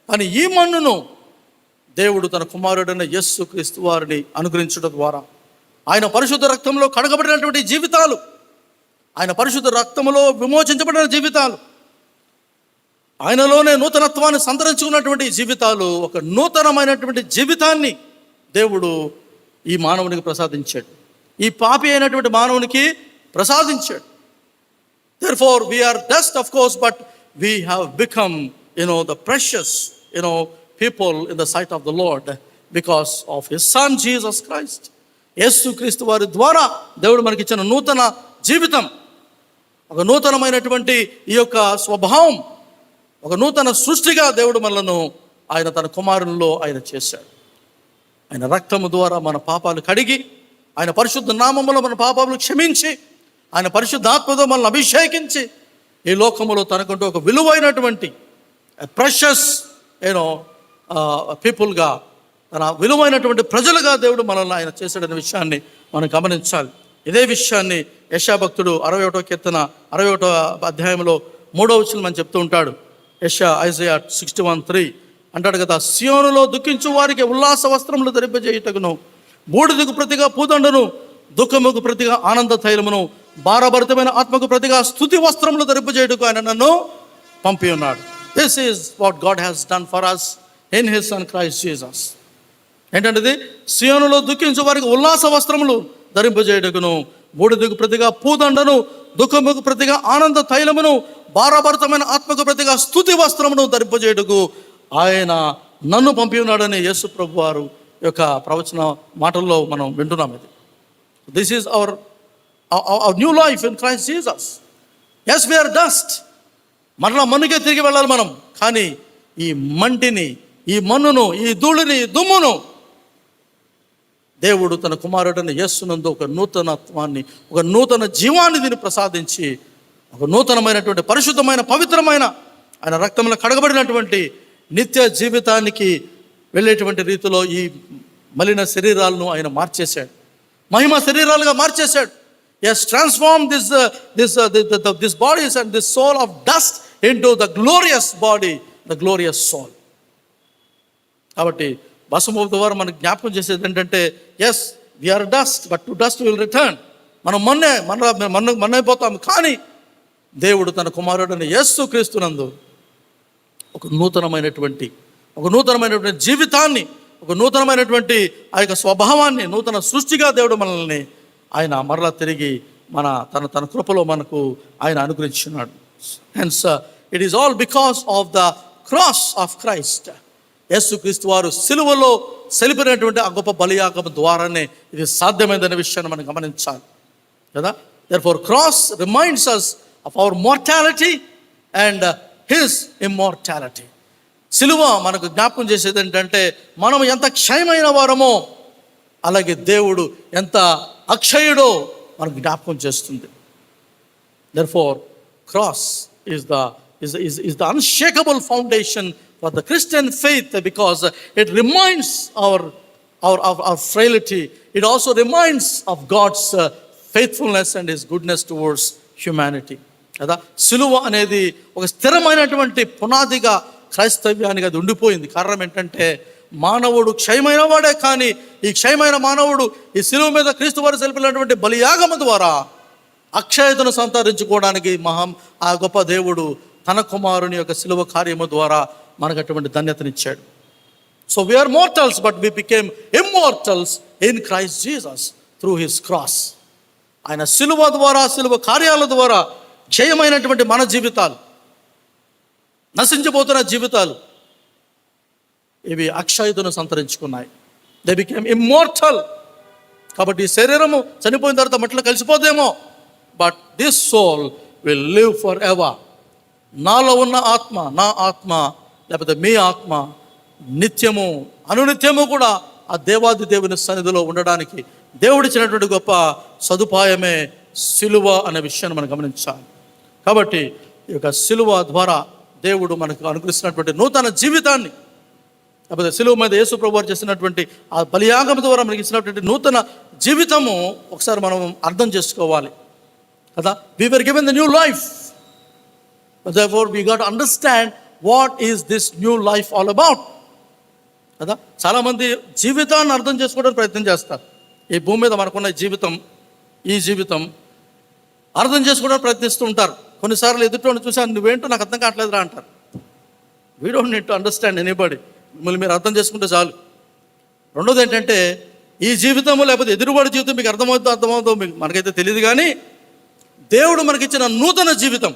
కానీ ఈ మన్నును దేవుడు తన కుమారుడైన యేసు క్రీస్తు వారిని అనుగ్రహించడం ద్వారా, ఆయన పరిశుద్ధ రక్తంలో కడగబడినటువంటి జీవితాలు, ఆయన పరిశుద్ధ రక్తంలో విమోచించబడిన జీవితాలు, ఆయనలోనే నూతనత్వాన్ని సంతరించుకున్నటువంటి జీవితాలు, ఒక నూతనమైనటువంటి జీవితాన్ని దేవుడు ఈ మానవునికి ప్రసాదించాడు, ఈ పాపి అయినటువంటి మానవునికి ప్రసాదించాడు. Therefore we are dust of course, but we have become the precious people in the sight of the Lord because of his son Jesus Christ. యేసుక్రీస్తు వారి ద్వారా దేవుడు మనకి ఇచ్చిన నూతన జీవితం, ఒక నూతనమైనటువంటి ఈ యొక్క స్వభావం, ఒక నూతన సృష్టిగా దేవుడు మనలను ఆయన తన కుమారునిలో ఆయన చేశాడు. ఆయన రక్తము ద్వారా మన పాపాలు కడిగి, ఆయన పరిశుద్ధ నామములో మన పాపాలను క్షమించి, ఆయన పరిశుద్ధాత్మతో మనల్ని అభిషేకించి ఈ లోకములో తనకంటూ ఒక విలువైనటువంటి ప్రెషస్ పీపుల్గా, తన విలువైనటువంటి ప్రజలుగా దేవుడు మనల్ని ఆయన చేశాడనే విషయాన్ని మనం గమనించాలి. ఇదే విషయాన్ని యెషయా భక్తుడు 61వ కీర్తన 61వ అధ్యాయంలో 3వ వచనం అని చెప్తూ ఉంటాడు. ఐజయా 61:3 అంటాడు కదా, సియోనులో దుఃఖించు వారికి ఉల్లాస వస్త్రములు ధరింపజేయుటకును, బూడిదకు ప్రతిగా పూదండను, దుఃఖముకు ప్రతిగా ఆనంద తైలమును, భారభరితమైన ఆత్మకు ప్రతిగా స్తుతి వస్త్రములు ధరింపజేయుటకు ఆయన నన్ను పంపి ఉన్నాడు. This is what God has done for us in his son Christ Jesus. ఏంటంటే సియోనులో దుఃఖించు వారికి ఉల్లాస వస్త్రములు ధరింపజేయుటకును, బూడిదకు ప్రతిగా పూదండను, దుఃఖముకు ప్రతిగా ఆనంద తైలమును, భారభరితమైన ఆత్మకు ప్రతిగా స్తుతి వస్త్రమును ధరింపజేయుటకు ఆయన నన్ను పంపి ఉన్నాడని యేసు ప్రభు వారు యొక్క ప్రవచన మాటల్లో మనం వింటున్నాం. ఇది this is our new life in Christ Jesus. Yes we are dust, మరలా మన్నుకే తిరిగి వెళ్ళాలి మనం. కానీ ఈ మంటిని, ఈ మన్నును, ఈ ధూళిని, దుమ్మును దేవుడు తన కుమారుడిని యేసునందు ఒక నూతనత్వాన్ని, ఒక నూతన జీవాన్ని దీన్ని ప్రసాదించి, ఒక నూతనమైనటువంటి పరిశుద్ధమైన పవిత్రమైన ఆయన రక్తంలో కడగబడినటువంటి నిత్య జీవితానికి వెళ్ళేటువంటి రీతిలో ఈ మలిన శరీరాలను ఆయన మార్చేశాడు, మహిమ శరీరాలుగా మార్చేశాడు. Yes, transform this bodies and this soul of dust into the glorious body, the glorious soul. కాబట్టి బసము ద్వారా మనకు జ్ఞాపకం చేసేది ఏంటంటే, yes we are dust, but to dust will return. మనం మన్నైపోతాం. కానీ దేవుడు తన కుమారుడైన యేసుక్రీస్తునందు ఒక నూతనమైనటువంటి జీవితాన్ని, ఒక నూతనమైనటువంటి ఆ యొక్క స్వభావాన్ని, నూతన సృష్టిగా దేవుడు మనల్ని ఆయన మరలా తిరిగి తన కృపలో మనకు ఆయన అనుగ్రహించున్నాడు. Hence it is all because of the cross of Christ. యేసుక్రీస్తు వారు సిలువలో సెలిపినటువంటి ఆ గొప్ప బలియాగం ద్వారానే ఇది సాధ్యమైందనే విషయాన్ని మనం గమనించాలి కదా. Therefore cross reminds us of our mortality and his immortality. సిలువ మనకు జ్ఞాపకం చేసేది ఏంటంటే, మనం ఎంత క్షయమైన వారమో అలాగే దేవుడు ఎంత అక్షయుడో మనకు జ్ఞాపకం చేస్తుంది. Therefore cross is the unshakable foundation for the Christian faith, because it reminds our frailty. It also reminds of God's faithfulness and his goodness towards humanity. కదా, సిలువ అనేది ఒక స్థిరమైనటువంటి పునాదిగా క్రైస్తవ్యానికి అది ఉండిపోయింది. కారణం ఏంటంటే, మానవుడు క్షయమైన వాడే, కానీ ఈ క్షయమైన మానవుడు ఈ సిలువ మీద క్రీస్తు వారు సెలిపినటువంటి బలియాగము ద్వారా అక్షయతను సంతరించుకోవడానికి ఆ గొప్ప దేవుడు తన కుమారుని యొక్క సిలువ కార్యము ద్వారా మనకు అటువంటి ధన్యతనిచ్చాడు. So we are mortals, but we became immortals in Christ Jesus through his cross. ఆయన సిలువ ద్వారా, సిలువ కార్యాల ద్వారా క్షయమైనటువంటి మన జీవితాలు, నశించిపోతున్న జీవితాలు, ఇవి అక్షయతను సంతరించుకున్నాయి. They became immortal. కాబట్టి ఈ శరీరము చనిపోయిన తర్వాత మట్టిలో కలిసిపోదేమో, but this soul will live for ever. నాలో ఉన్న ఆత్మ, నా ఆత్మ లేకపోతే మీ ఆత్మ నిత్యము అనునిత్యము కూడా ఆ దేవాది దేవుని సన్నిధిలో ఉండడానికి దేవుడిచ్చినటువంటి గొప్ప సదుపాయమే సిలువ అనే విషయాన్ని మనం గమనించాలి. కాబట్టి ఈ యొక్క సిలువ ద్వారా దేవుడు మనకు అనుగ్రహిస్తున్నటువంటి నూతన జీవితాన్ని, లేకపోతే సిలువ మీద యేసు ప్రభువు చేసినటువంటి ఆ బలియాగం ద్వారా మనకి ఇచ్చినటువంటి నూతన జీవితము ఒకసారి మనం అర్థం చేసుకోవాలి కదా. We were given the new life. Therefore we got to understand what is this new life all about. కదా, చాలామంది జీవితాన్ని అర్థం చేసుకోవడానికి ప్రయత్నం చేస్తారు. ఈ భూమి మీద మనకున్న ఈ జీవితం అర్థం చేసుకోవడానికి ప్రయత్నిస్తూ ఉంటారు. కొన్నిసార్లు ఎదుటోని చూసాను, నువ్వేంటో నాకు అర్థం కావట్లేదురా అంటారు. We don't need to understand anybody. మిమ్మల్ని మీరు అర్థం చేసుకుంటే చాలు. రెండోది ఏంటంటే, ఈ జీవితము లేకపోతే ఎదురుబడి జీవితం మీకు అర్థమవుతుందో మీకు మనకైతే తెలియదు, కానీ దేవుడు మనకిచ్చిన నూతన జీవితం,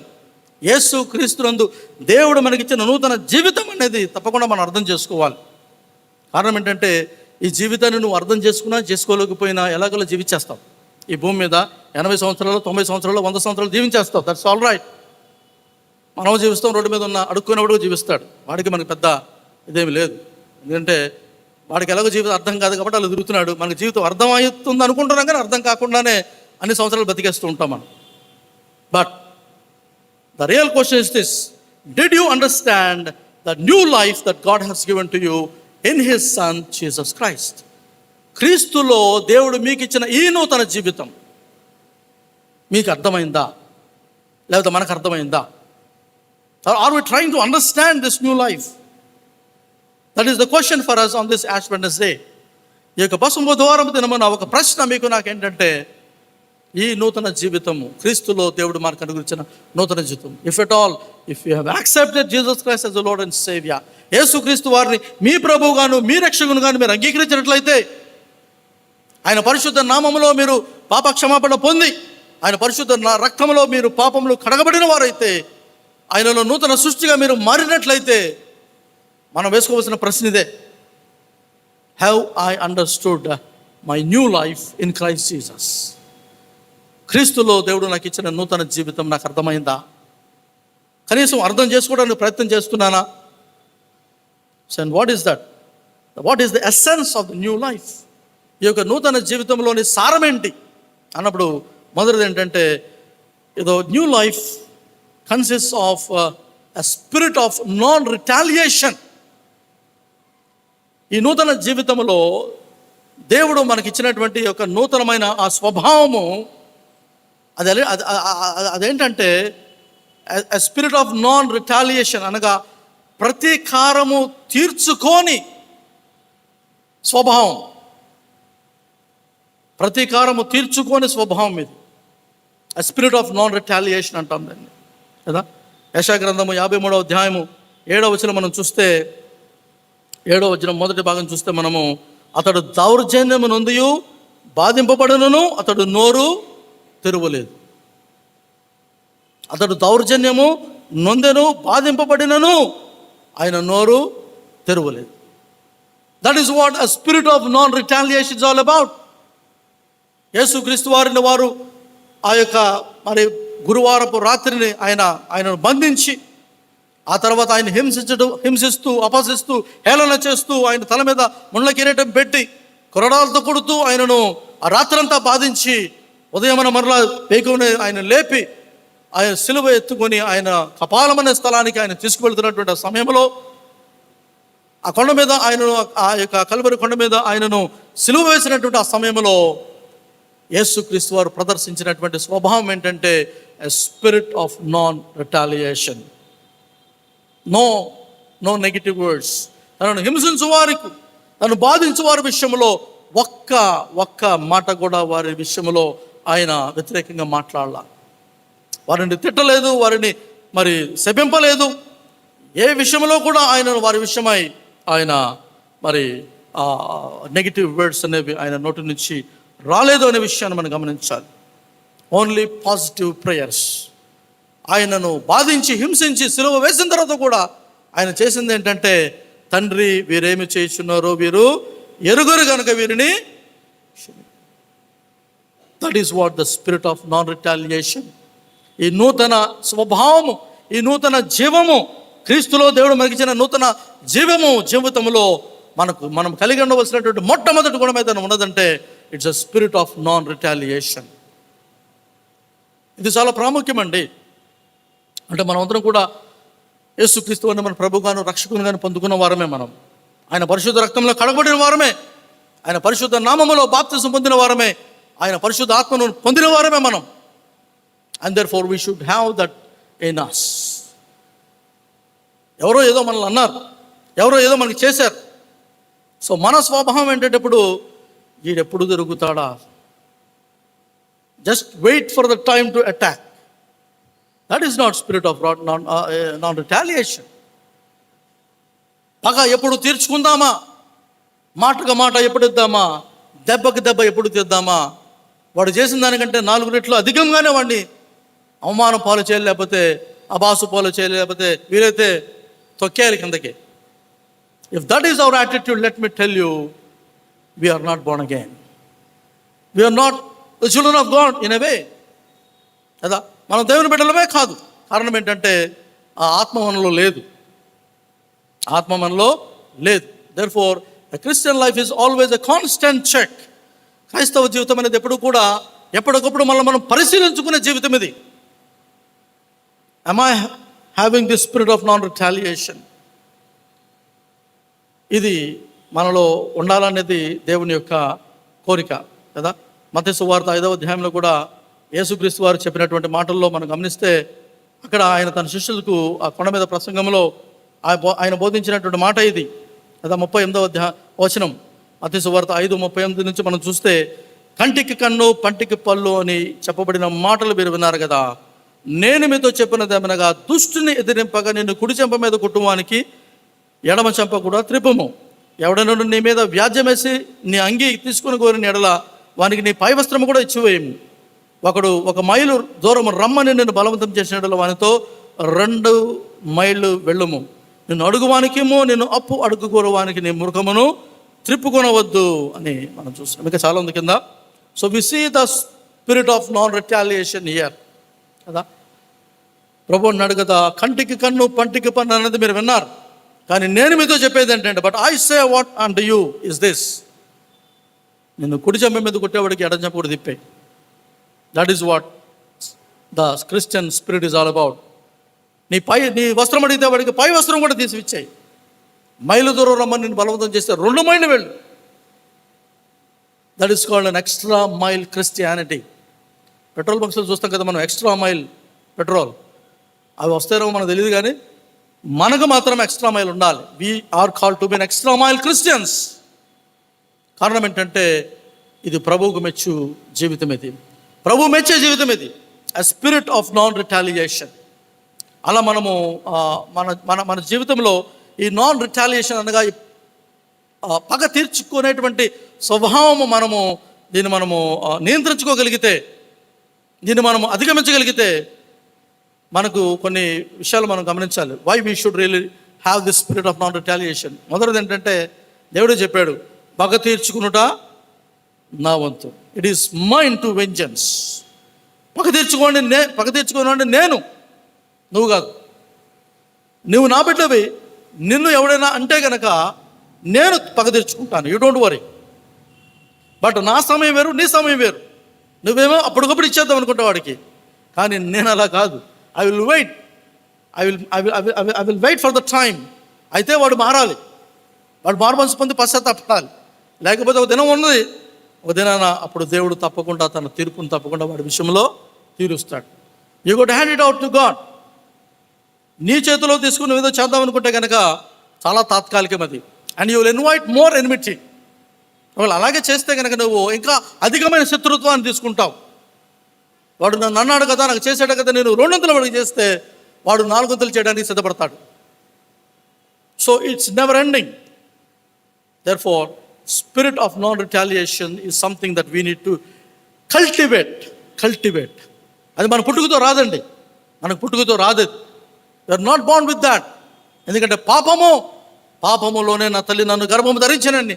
యేసు క్రీస్తునందు దేవుడు మనకిచ్చిన నూతన జీవితం అనేది తప్పకుండా మనం అర్థం చేసుకోవాలి. కారణం ఏంటంటే, ఈ జీవితాన్ని నువ్వు అర్థం చేసుకున్నా చేసుకోలేకపోయినా ఎలాగోలా జీవించేస్తావు. ఈ భూమి మీద 80 సంవత్సరాలు, 90 సంవత్సరాలు, 100 సంవత్సరాలు జీవించేస్తావు. That's all right. మనం జీవిస్తాం, రోడ్డు మీద ఉన్న అడుక్కునేవాడు జీవిస్తాడు. వాడికి మనకి పెద్ద ఇదేమి లేదు. ఎందుకంటే వాడికి ఎలాగో జీవితం అర్థం కాదు కాబట్టి అలా తిరుగుతున్నాడు. మనకి జీవితం అర్థం అవుతుంది అనుకుంటున్నాం, కానీ అర్థం కాకుండానే అన్ని సంవత్సరాలు బతికేస్తూ ఉంటాం మనం. But the real question is this: did you understand the new life that God has given to you in his son Jesus Christ? క్రీస్తులో దేవుడు మీకు ఇచ్చిన ఈ నూతన జీవితం మీకు అర్థమైందా? లేకపోతే మనకు అర్థమైందా? Are we trying to understand this new life? That is the question for us on this ash Wednesday. ఈ యొక్క పసుపు బుధవారం దినమున ఒక ప్రశ్న మీకు నాకేంటంటే, ఈ నూతన జీవితము క్రీస్తులో దేవుడు మనకు అనుగ్రహించిన నూతన జీవితం, if you have accepted Jesus Christ as the lord and saviour, యేసుక్రీస్తు వారిని మీ ప్రభువుగాను మీ రక్షకునిగాను మీరు అంగీకరించినట్లయితే, ఆయన పరిశుద్ధ నామములో మీరు పాప క్షమాపణ పొంది, ఆయన పరిశుద్ధ రక్తంలో మీరు పాపములు కడగబడిన వారైతే, ఆయనలో నూతన సృష్టిగా మీరు మారినట్లయితే, మనం వేసుకోవాల్సిన ప్రశ్న ఇదే: have I understood my new life in Christ Jesus? క్రీస్తులో దేవుడు నాకు ఇచ్చిన నూతన జీవితం నాకు అర్థమైందా? కనీసం అర్థం చేసుకోవడానికి ప్రయత్నం చేస్తున్నానా? So what is that? What is the essence of the new life? ఈ యొక్క నూతన జీవితంలోని సారం ఏంటి అన్నప్పుడు, మొదటిది ఏంటంటే, ఏదో new life consist of a spirit of non retaliation. ఈ నూతన జీవితంలో దేవుడు మనకిచ్చినటువంటి యొక్క నూతనమైన ఆ స్వభావము అదేంటంటే ఎ స్పిరిట్ ఆఫ్ నాన్ రిటాలియేషన్, అనగా ప్రతీకారము తీర్చుకోని స్వభావం. ప్రతీకారము తీర్చుకోని స్వభావం ఇది. ఎ స్పిరిట్ ఆఫ్ నాన్ రిటాలియేషన్ అంటాం దాన్ని కదా. యెషయా గ్రంథము 53వ అధ్యాయము 7వ వచనం మనం చూస్తే, 7వ వచనం మొదటి భాగం చూస్తే మనము, అతడు దౌర్జన్యము నొందియు బాధింపబడును, అతడు నోరు తెరువలేదు. అతడు దౌర్జన్యము నొందెను, బాధింపబడినను, ఆయన నోరు తెరువలేదు. That is what a spirit of non retaliation is all about. యేసుక్రీస్తు వారు ఆ యొక్క మరి గురువారపు రాత్రిని ఆయనను బంధించి, ఆ తర్వాత ఆయన హింసిస్తూ అపహసిస్తూ హేళన చేస్తూ, ఆయన తల మీద ముళ్ళ కిరీటం పెట్టి కొరడాలతో కొడుతూ ఆయనను ఆ రాత్రంతా బాధించి, ఉదయమన మరలా వేకువనే ఆయన లేపి ఆయన సిలువ ఎత్తుకొని ఆయన కపాలమనే స్థలానికి ఆయన తీసుకువెళ్తున్నటువంటి సమయంలో, ఆ కొండ మీద ఆయనను, ఆ యొక్క కల్వరి కొండ మీద ఆయనను సిలువ వేసినటువంటి ఆ సమయంలో యేసుక్రీస్తు వారు ప్రదర్శించినటువంటి స్వభావం ఏంటంటే a spirit of non retaliation. No negative words. తనను హింసించు వారికి, తను బాధించు వారి విషయంలో ఒక్క మాట కూడా వారి విషయంలో ఆయన వ్యతిరేకంగా మాట్లాడాల. వారిని తిట్టలేదు, వారిని మరి శపింపలేదు. ఏ విషయంలో కూడా ఆయన వారి విషయమై ఆయన మరి నెగిటివ్ వర్డ్స్ అనేవి ఆయన నోటి నుంచి రాలేదు అనే విషయాన్ని మనం గమనించాలి. Only positive prayers. ఆయనను బాధించి హింసించి సిలువ వేసిన తర్వాత కూడా ఆయన చేసింది ఏంటంటే, తండ్రి వీరేమి చేస్తున్నారో వీరు ఎరుగరు కనుక వీరిని. That is what the spirit of non retaliation. ఈ నూతన స్వభావము, ఈ నూతన జీవము, క్రీస్తులో దేవుడు మనకిచ్చిన నూతన జీవితంలో మనం కలిగి ఉండవలసినటువంటి మొట్టమొదటి గుణం ఏదైనా ఉన్నదంటే, it's a spirit of non retaliation. ఇది చాలా ప్రాముఖ్యమండి. అంటే మనం అందరం కూడా యేసుక్రీస్తు అని మన ప్రభుగాను రక్షకునిగాను పొందుకున్న వారమే. మనం ఆయన పరిశుద్ధ రక్తంలో కడగబడిన వారమే, ఆయన పరిశుద్ధ నామములో బాప్తిసం పొందిన వారమే, ఆయన పరిశుద్ధ ఆత్మను పొందిన వారమే మనం. And therefore we should have that in us. ఎవరో ఏదో మనల్ని అన్నారు, ఎవరో ఏదో మనకి చేశారు. సో మన స్వభావం ఏంటంటే, ఇప్పుడు వీడెప్పుడు దొరుకుతాడా, just wait for the time to attack. That is not spirit of non retaliation. పగ ఎప్పుడు తీర్చుకుందామా, మాటకు మాట ఎప్పుడు ఇద్దామా, దెబ్బకి దెబ్బ ఎప్పుడు తీద్దామా, వాడు చేసిన దానికంటే 4 రెట్లు అధికంగానే వాడిని అవమానం పాలు చేయలేకపోతే, అబాసు పాలు చేయలేకపోతే, వీలైతే తొక్కేయాలి కిందకి. If that is our attitude, let me tell you, we are not born again. We are not the children of God in a way కదా. మనం దేవుని బిడ్డలమే కాదు. కారణం ఏంటంటే ఆ ఆత్మ మనలో లేదు, ఆత్మ మనలో లేదు. Therefore a Christian life is always a constant check. క్రైస్తవ జీవితం అనేది ఎప్పుడు కూడా ఎప్పటికప్పుడు మనం పరిశీలించుకునే జీవితం ఇది. am I having this spirit of non-retaliation? ఇది మనలో ఉండాలనేది దేవుని యొక్క కోరిక కదా. మత్తయి సువార్త 5వ అధ్యాయంలో కూడా యేసుక్రీస్తు వారు చెప్పినటువంటి మాటల్లో మనం గమనిస్తే, అక్కడ ఆయన తన శిష్యులకు ఆ కొండ మీద ప్రసంగంలో ఆయన బోధించినటువంటి మాట ఇది కదా. 38వ వచనం మత్తయి సువార్త 5:38 నుంచి మనం చూస్తే, కంటికి కన్ను పంటికి పళ్ళు అని చెప్పబడిన మాటలు మీరు విన్నారు కదా. నేను మీతో చెప్పినదేమనగా, దుష్టుని ఎదిరింపగా నిన్ను కుడి చెంప మీద కుటుంబానికి ఎడమ చెంప కూడా త్రిపము. ఎవడైనా నీ మీద వ్యాజ్యం వేసి నీ అంగి తీసుకుని కోరిన ఎడల వానికి నీ పై వస్త్రము కూడా ఇచ్చివేయము. ఒకడు 1 మైలు దూరం రమ్మని నిన్ను బలవంతం చేసిన ఎడల వానితో 2 మైళ్ళు వెళ్ళుము. నిన్ను అడుగువానికేమో నిన్ను అప్పు అడుగుకోరువానికి నీ ముఖమును త్రిప్పుకొనవద్దు అని మనం చూస్తాం. ఇంకా చాలా ఉంది కింద. So we see the spirit of non retaliation here కదా. ప్రభు అన్నాడు కదా, కంటికి కన్ను పంటికి పన్ను అన్నది మీరు విన్నారు, కానీ నేను మీతో చెప్పేది ఏంటంటే, but I say what and you is this. నిన్ను కుడి చెంప మీద కొట్టేవాడికి ఎడం చెంప కూడా తిప్పే. That is what the Christian spirit is all about. నీ వస్త్రం అడిగితే వాడికి పై వస్త్రం కూడా తీసివిచ్చాయి. మైలు దూరం రమ్మని నేను బలవంతం చేస్తే 2 మైళ్ళు వెళ్ళు. That is called an extra mile Christianity. Petrol బంక్స్లో చూస్తాం కదా మనం, ఎక్స్ట్రా మైల్ పెట్రోల్. అవి వస్తాయేమో మనకు తెలియదు, కానీ మనకు మాత్రం ఎక్స్ట్రా మైల్ ఉండాలి. We are called to be an extra mile Christians. కారణం ఏంటంటే ఇది ప్రభువుకు మెచ్చు జీవితం, ఇది ప్రభు మెచ్చే జీవితం, ఇది a spirit of non-retaliation. అలా మనము మన జీవితంలో ఈ నాన్ రిటాలియేషన్ అనగా పగ తీర్చుకునేటువంటి స్వభావము దీన్ని మనము నియంత్రించుకోగలిగితే, దీన్ని మనము అధిగమించగలిగితే, మనకు కొన్ని విషయాలు మనం గమనించాలి. Why we should really have this spirit of non retaliation. మొదటిది ఏంటంటే, దేవుడే చెప్పాడు, పగ తీర్చుకునుట నా వంతు. It is mine to vengeance. పగ తీర్చుకోనండి నేను, నువ్వు కాదు. నువ్వు నా బిడ్డవి, నిన్ను ఎవడైనా అంటే కనుక నేను పగ తీర్చుకుంటాను. You don't worry. బట్ నా సమయం వేరు, నీ సమయం వేరు. నువ్వేమో అప్పటికప్పుడు ఇచ్చేద్దాం అనుకుంటా వాడికి, కానీ నేను అలా కాదు. I will wait for the time. అయితే వాడు మారాలి, వాడు మారుమనసు పొంది పశ్చాత్తాపడాలి. లేకపోతే ఒక దినం ఉన్నది, ఒక దినాన అప్పుడు దేవుడు తప్పకుండా తన తీర్పును తప్పకుండా వాడి విషయంలో తీరుస్తాడు. You got hand it out to God. నీ చేతిలో తీసుకుని ఏదో చేద్దాం అనుకుంటే కనుక చాలా తాత్కాలికం అది. And you will invite more enmity. వాళ్ళు అలాగే చేస్తే కనుక నువ్వు ఇంకా అధికమైన శత్రుత్వాన్ని తీసుకుంటావు. వాడు నన్ను అన్నాడు కదా, నాకు చేసాడు కదా, నేను 200 వాడికి చేస్తే వాడు 400 చేయడానికి సిద్ధపడతాడు. So it's never ending. Therefore spirit of non retaliation is something that we need to cultivate. అది మన పుట్టుకతో రాదండి, మనకు పుట్టుకతో రాదు. You're not born with that. ఎందుకంటే పాపములోనే నా తల్లి నన్ను గర్భము ధరించానండి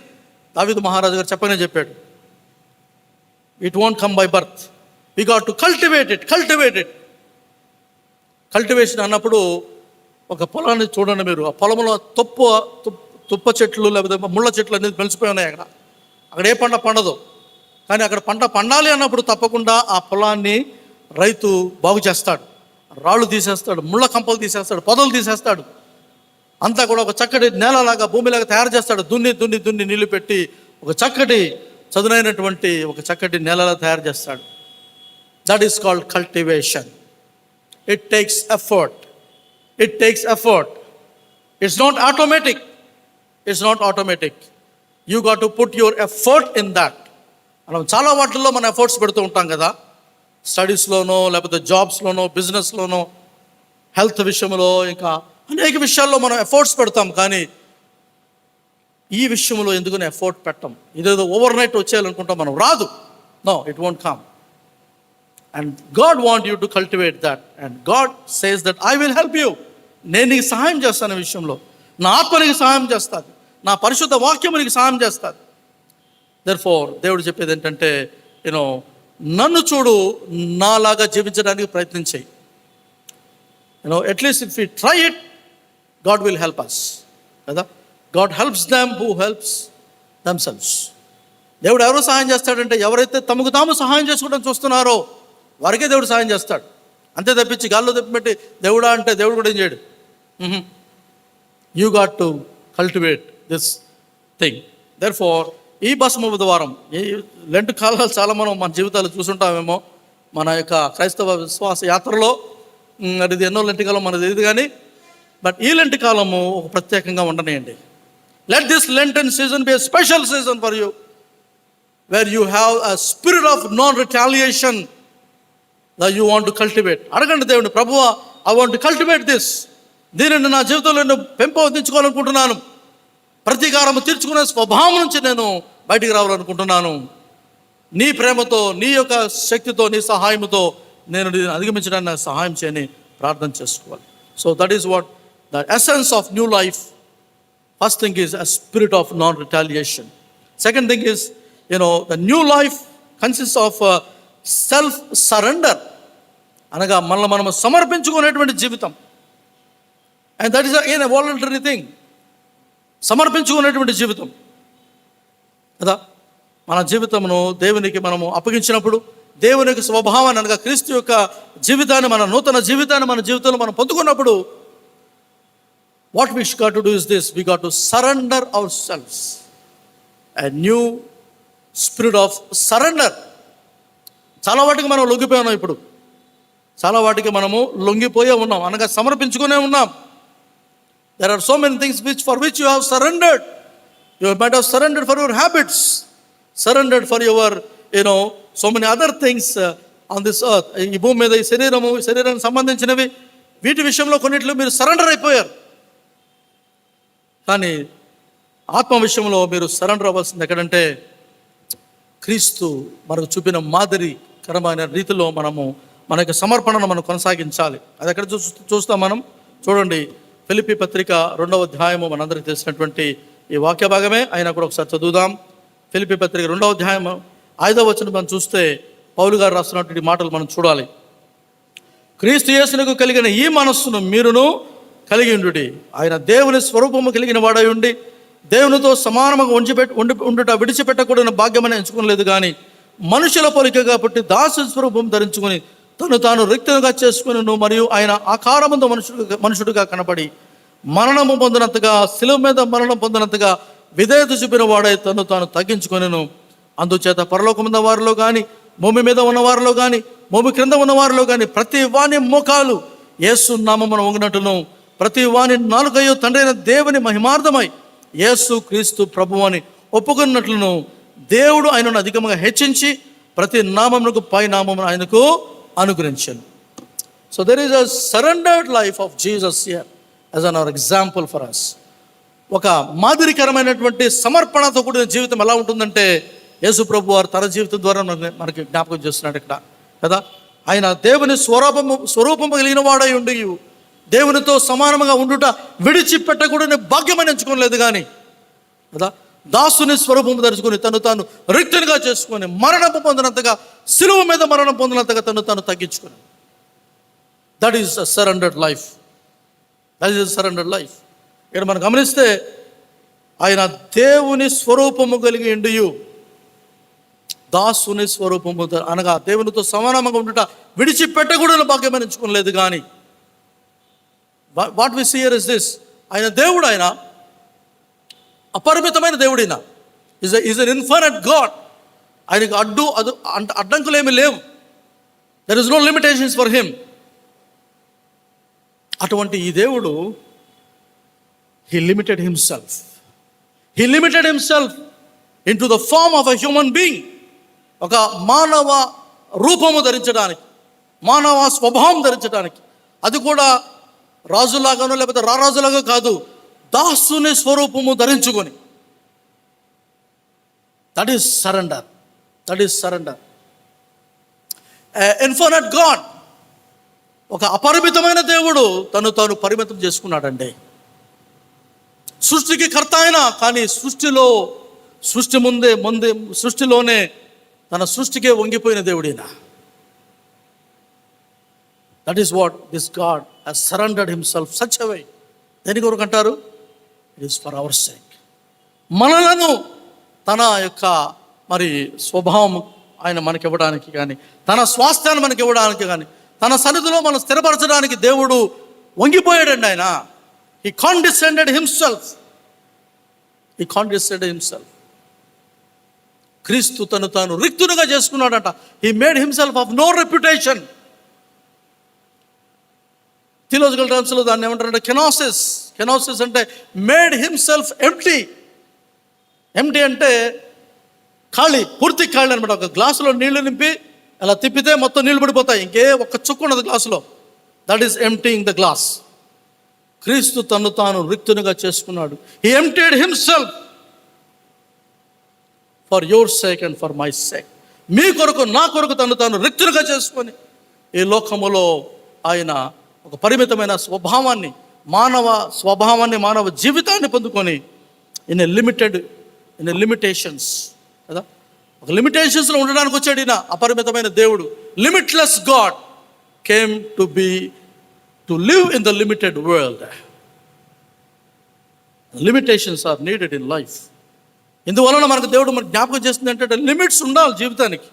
దావీదు మహారాజు గారు చెప్పాడు. It won't come by birth. We got to cultivate it. Cultivation అన్నప్పుడు ఒక పొలాన్ని చూడండి మీరు. ఆ పొలంలో తుప్ప చెట్లు లేకపోతే ముళ్ళ చెట్లు అనేది పెంచిపోయి ఉన్నాయి. అక్కడ ఏ పంట పండదు. కానీ అక్కడ పంట పండాలి అన్నప్పుడు తప్పకుండా ఆ పొలాన్ని రైతు బాగు చేస్తాడు. రాళ్ళు తీసేస్తాడు, ముళ్ళ కంపలు తీసేస్తాడు, పొదలు తీసేస్తాడు. అంతా కూడా ఒక చక్కటి నేలలాగా, భూమిలాగా తయారు చేస్తాడు. దున్ని నీళ్లు పెట్టి ఒక చక్కటి చదునైనటువంటి ఒక చక్కటి నేలలా తయారు చేస్తాడు. That is called cultivation. It takes effort. It's not automatic. You got to put your effort in that. మనం చాలా వాటిల్లో మనం ఎఫర్ట్స్ పెడుతూ ఉంటాం కదా. స్టడీస్లోనో, లేకపోతే జాబ్స్లోనో, బిజినెస్లోనో, హెల్త్ విషయంలో, ఇంకా అనేక విషయాల్లో మనం ఎఫర్ట్స్ పెడతాం. కానీ ఈ విషయంలో ఎందుకు ఎఫర్ట్ పెట్టం? ఇదేదో ఓవర్ నైట్ వచ్చేయాలనుకుంటాం మనం, రాదు. No, it won't come. And God want you to cultivate that. And God says that I will help you. నేను నీకు సహాయం చేస్తాను విషయంలో. నా ఆత్మ నీకు సహాయం చేస్తుంది, నా పరిశుద్ధ వాక్యము నీకు సహాయం చేస్తుంది. దెర్ఫోర్ దేవుడు చెప్పేది ఏంటంటే, నన్ను చూడు, నాలాగా జీవించడానికి ప్రయత్నించాయి. At least if you try it, God will help us కదా. God helps them who helps themselves. దేవుడు ఎవరు సహాయం చేస్తాడంటే, ఎవరైతే తమకు తాము సహాయం చేసుకోవడం చూస్తున్నారో వారికే దేవుడు సహాయం చేస్తాడు. అంతే తప్పించి గాల్లో తెప్పిపెట్టి దేవుడా అంటే దేవుడు కూడా ఏం చేయడు. You got to cultivate this thing. Therefore ఈ భస్మ బుధవారం, ఈ లెంట్ కాలాలు చాలా మనం మన జీవితాలు చూసుంటామేమో మన యొక్క క్రైస్తవ విశ్వాస యాత్రలో. అది ఎన్నో లెంటి కాలం మనకు తెలియదు కానీ, బట్ ఈ లెంటి కాలము ఒక ప్రత్యేకంగా ఉండనియండి. Let this Lenten season be a special season for you, where you have a spirit of non retaliation that you want to cultivate. అడగండి దేవుని, ప్రభువా, I want to cultivate this. దీనిని నా జీవితంలో నేను పెంపొందించుకోవాలనుకుంటున్నాను. ప్రతీకారం తీర్చుకునే స్వభావం నుంచి నేను బయటికి రావాలనుకుంటున్నాను. నీ ప్రేమతో, నీ యొక్క శక్తితో, నీ సహాయంతో నేను దీన్ని అధిగమించడానికి నాకు సహాయం చేయని ప్రార్థన చేసుకోవాలి. So that is what the essence of new life. First thing is a spirit of non retaliation. Second thing is the new life consist of self surrender, అనగా మనల్ని మనం సమర్పించుకునేటువంటి జీవితం. And that is a voluntary thing. సమర్పించుకునేటువంటి జీవితం కదా. మన జీవితమును దేవునికి మనము అప్పగించినప్పుడు, దేవుని యొక్క స్వభావాన్ని అనగా క్రీస్తు యొక్క జీవితాన్ని, మన నూతన జీవితాన్ని మన జీవితంలో మనం పొందుకున్నప్పుడు, what we got to do is this: we got to surrender our selves. A new spirit of surrender. చాలా వాటికి మనం లొంగిపోయి ఉన్నాం. ఇప్పుడు చాలా వాటికి మనము లొంగిపోయే ఉన్నాం, అనగా సమర్పించుకునే ఉన్నాం. There are so many things for which you have surrendered. You might have surrendered for your habits, surrendered for your, so many other things on this earth. ఈ భూమి మీద ఈ శరీరానికి సంబంధించినవి, వీటి విషయంలో కొన్నిట్లో మీరు సరెండర్ అయిపోయారు. కానీ ఆత్మ విషయంలో మీరు సరెండర్ అవ్వాల్సింది ఎక్కడంటే, క్రీస్తు మనకు చూపిన మాదిరికరమైన రీతిలో మన యొక్క సమర్పణను మనం కొనసాగించాలి. అది ఎక్కడ చూస్తాం మనం? చూడండి, ఫిలిప్పీ పత్రిక 2వ అధ్యాయము, మనందరికీ తెలిసినటువంటి ఈ వాక్య భాగమే అయినా కూడా ఒకసారి చదువుదాం. ఫిలిప్పీ పత్రిక 2వ అధ్యాయము 5వ వచనం మనం చూస్తే పౌలు గారు రాస్తున్నటువంటి మాటలు మనం చూడాలి. క్రీస్తు యేసునకు కలిగిన ఈ మనస్సును మీరును కలిగి ఉండుడి. ఆయన దేవుని స్వరూపము కలిగిన వాడై ఉండి దేవునితో సమానముగా ఉండుట విడిచిపెట్టకూడని భాగ్యమని ఎంచుకోలేదు, కానీ మనుషుల పోలికగా పుట్టి దాసు స్వరూపం ధరించుకుని తను తాను రిక్తునిగా చేసుకుని, మరియు ఆయన ఆకారముతో మనుషుడిగా కనపడి మరణము పొందినంతగా, శిలువ మీద మరణం పొందినంతగా విధేయత చూపిన వాడై తను తాను తగ్గించుకొనెను. అందుచేత పరలోకమున్న వారిలో కానీ, భూమి మీద ఉన్న వారిలో కానీ, భూమి క్రింద ఉన్న వారిలో కానీ ప్రతి వాని మోకాలు యేసు నామమున వంగినట్టును, ప్రతి వాని నాలుకయు తండ్రి అయిన దేవుని మహిమార్థమై యేసు క్రీస్తు ప్రభువు అని ఒప్పుకున్నట్లును దేవుడు ఆయనను అధికంగా హెచ్చించి ప్రతి నామమునకు పై నామమును ఆయనకు అనుగ్రహించాను. So there is a surrendered life of Jesus here as an our example for us. ఒక మాదిరికరమైనటువంటి సమర్పణతో కూడిన జీవితం ఎలా ఉంటుందంటే, యేసు ప్రభు వారు తన జీవితం ద్వారా మనకి జ్ఞాపకం చేస్తున్నాడు ఇక్కడ కదా. ఆయన దేవుని స్వరూపము కలిగిన వాడై ఉండి దేవునితో సమానముగా ఉండుట విడిచిపెట్టకూడని భాగ్యమని ఎంచుకోలేదు, కానీ కదా దాసుని స్వరూపము ధరించుకొని తను తాను రిక్తునిగా చేసుకొని మరణము పొందినంతగా, శిలువ మీద మరణం పొందినంతగా తను తాను తగ్గించుకుని. That is a surrendered life. That is a surrendered life. ఇక్కడ మనం గమనిస్తే ఆయన దేవుని స్వరూపము కలిగి ఉండియు దాసుని స్వరూపము అనగా దేవునితో సమానంగా ఉండుట విడిచిపెట్టకూడని భాగ్యమని ఎంచుకోలేదు, కానీ what we see here is this: ఆయన దేవుడు, ఆయన అపరిమితమైన దేవుడిన, ఈజ్ అన్ ఇన్ఫినిట్ గాడ్. ఆయనకు అడ్డంకులు ఏమీ లేవు. There is no limitations for him. అటువంటి ఈ దేవుడు he limited himself into the form of a human being. ఒక మానవ రూపము ధరించడానికి, మానవ స్వభావం ధరించడానికి, అది కూడా రాజులాగానో లేకపోతే రారాజులాగా కాదు, దాసుని స్వరూపము ధరించుకొని that is surrender. That is surrender. Infinite God, ఒక అపరిమితమైన దేవుడు తను తాను పరిమితం చేసుకున్నాడండి. సృష్టికి కర్త అయినా, కానీ సృష్టి ముందే సృష్టిలోనే తన సృష్టికే వంగిపోయిన దేవుడైనా. That is what this God has surrendered himself such a way. దేని కొరకు అంటారు? It is for our sake. మనలను తన యొక్క మరి స్వభావం ఆయన మనకి ఇవ్వడానికి కానీ, తన స్వాస్థ్యాన్ని మనకి ఇవ్వడానికి కానీ, తన సన్నిధిలో మనం స్థిరపరచడానికి దేవుడు వంగిపోయాడండి. ఆయన హీ కాండిసెండెడ్ హిమ్సెల్ఫ్. క్రీస్తు తను తాను రిక్తునిగా చేసుకున్నాడంట. He made himself of no reputation. Theological టర్మ్స్లో దాన్ని ఏమంటారంటే కెనాసిస్ అంటే మేడ్ హిమ్సెల్ఫ్ ఎంప్టీ. ఎంప్టీ అంటే ఖాళీ, పూర్తి ఖాళీ అనమాట. ఒక గ్లాసులో నీళ్లు నింపి అలా తిప్పితే మొత్తం నీళ్లు పడిపోతాయి, ఇంకే ఒక్క చుక్క ఉన్నది గ్లాసులో. That is emptying the glass. క్రీస్తు తను తాను రిక్తునిగా చేసుకున్నాడు. He emptied himself for your sake and for my sake. మీ కొరకు, నా కొరకు తను తాను రిక్తునిగా చేసుకొని ఈ లోకములో ఆయన ఒక పరిమితమైన స్వభావాన్ని, మానవ జీవితాన్ని పొందుకొని ఇన్ లిమిటేషన్స్ కదా, ఒక లిమిటేషన్స్లో ఉండడానికి వచ్చాడు ఈయన. అపరిమితమైన దేవుడు, limitless God came to live in the limited world. Limitations are needed in life. ఇందువలన మనకు దేవుడు మనకు జ్ఞాపకం చేస్తుంది ఏంటంటే లిమిట్స్ ఉండాలి జీవితానికి.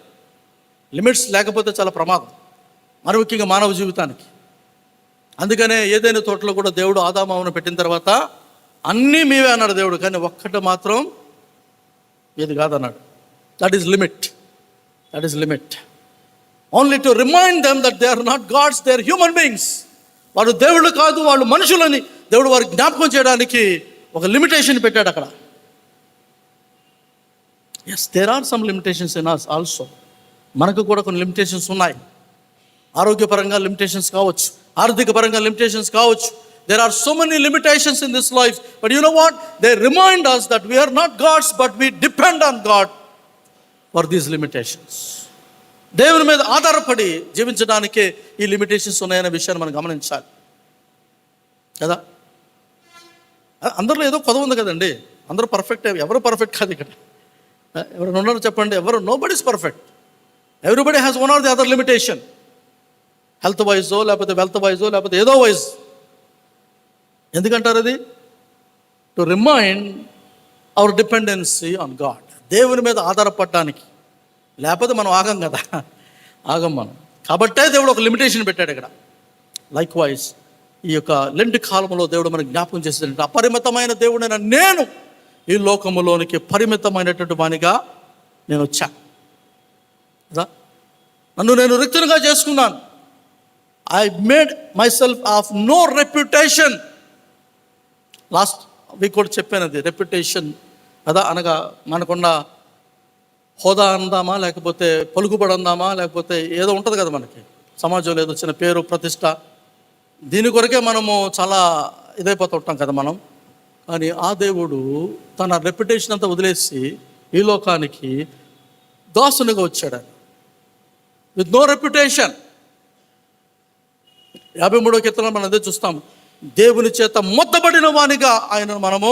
లిమిట్స్ లేకపోతే చాలా ప్రమాదం, మరి ముఖ్యంగా మానవ జీవితానికి. అందుకనే ఏదైనా తోటలో కూడా దేవుడు ఆదామును పెట్టిన తర్వాత అన్నీ మీవే అన్నాడు దేవుడు, కానీ ఒక్కటి మాత్రం ఏది కాదన్నాడు. That is limit. Only to remind them that they are not gods, they are human beings. వాళ్ళు దేవుళ్ళు కాదు, వాళ్ళు మనుషులని దేవుడు వారికి జ్ఞాపకం చేయడానికి ఒక లిమిటేషన్ పెట్టాడు అక్కడ. Yes, there are some limitations in us also. మనకు కూడా కొన్ని లిమిటేషన్స్ ఉన్నాయి. ఆరోగ్యపరంగా లిమిటేషన్స్ కావచ్చు, ఆర్థిక పరంగా లిమిటేషన్స్ కావచ్చు. There are so many limitations in this life, but you know what? They remind us that we are not gods, but we depend on God for these limitations. దేవుని మీద ఆధారపడి జీవించడానికే ఈ లిమిటేషన్స్ ఉన్నాయనే విషయాన్ని మనం గమనించాలి కదా. అందరిలో ఏదో కొదవ ఉంది కదండి. అందరూ పర్ఫెక్ట్, ఎవరు పర్ఫెక్ట్ కాదు ఇక్కడ. ఎవరైనా ఉన్నారో చెప్పండి? ఎవరు, nobody is perfect. Everybody has one or the other limitation. Health వైజో, లేకపోతే వెల్త్ వైజో, లేకపోతే ఏదో వైజ్. ఎందుకంటారు అది? To remind our dependency on God. దేవుని మీద ఆధారపడడానికి. లేకపోతే మనం ఆగం కదా, మనం. కాబట్టే దేవుడు ఒక లిమిటేషన్ పెట్టాడు ఇక్కడ. లైక్ వైజ్ ఈ యొక్క లెంట్ కాలంలో దేవుడు మనకు జ్ఞాపకం చేసేటంటే, అపరిమితమైన దేవుడైన నేను ఈ లోకములోనికి పరిమితమైనటువంటి వానిగా నేను వచ్చా కదా. నన్ను నేను రిక్తునిగా చేసుకున్నాను. I made myself of no reputation. Last week కూడా చెప్పాను అది, రెప్యుటేషన్ కదా. అనగా మనకున్న హోదా అందామా, లేకపోతే పలుకుబడి అందామా, లేకపోతే ఏదో ఉంటుంది కదా మనకి సమాజంలో, ఏదో చిన్న పేరు ప్రతిష్ట. దీని కొరకే మనము చాలా ఇదైపోతూ ఉంటాం కదా మనం. కానీ ఆ దేవుడు తన రెప్యుటేషన్ అంతా వదిలేసి ఈ లోకానికి దాసునిగా వచ్చాడు విత్ నో రెప్యుటేషన్. 53వ కీర్తనలో మనం అదే చూస్తాం. దేవుని చేత మొత్తబడిన వానిగా ఆయన మనము,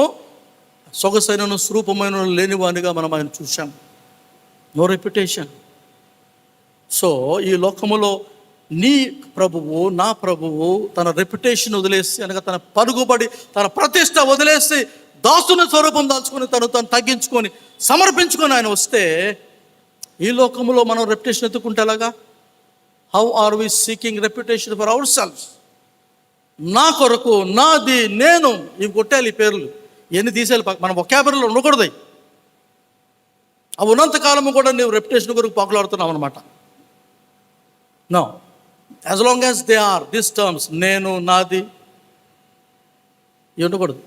సొగసైనను స్వరూపమైన లేని వానిగా మనం ఆయన చూసాం. No reputation. సో ఈ లోకములో నీ ప్రభువు, నా ప్రభువు తన రెప్యుటేషన్ వదిలేసి, అనగా తన పరుగుబడి, తన ప్రతిష్ట వదిలేసి దాసుని స్వరూపం దాల్చుకొని తను తగ్గించుకొని సమర్పించుకొని ఆయన వస్తే, ఈ లోకములో మనం రెప్యుటేషన్ ఎత్తుకుంటే ఎలాగా? How are we seeking reputation for our selves? నా కొరకు, నాది, నేను, ఇవి కొట్టాలి ఈ పేర్లు, ఎన్ని తీసేయాలి. మనం వొకాబులరీలో ఉండకూడదు. అవి ఉన్నంతకాలము కూడా నీవు రెప్యుటేషన్ కొరకు పాకులాడుతున్నావు అనమాట. No, as long as they are this terms, నేను, నాది, ఇవి ఉండకూడదు.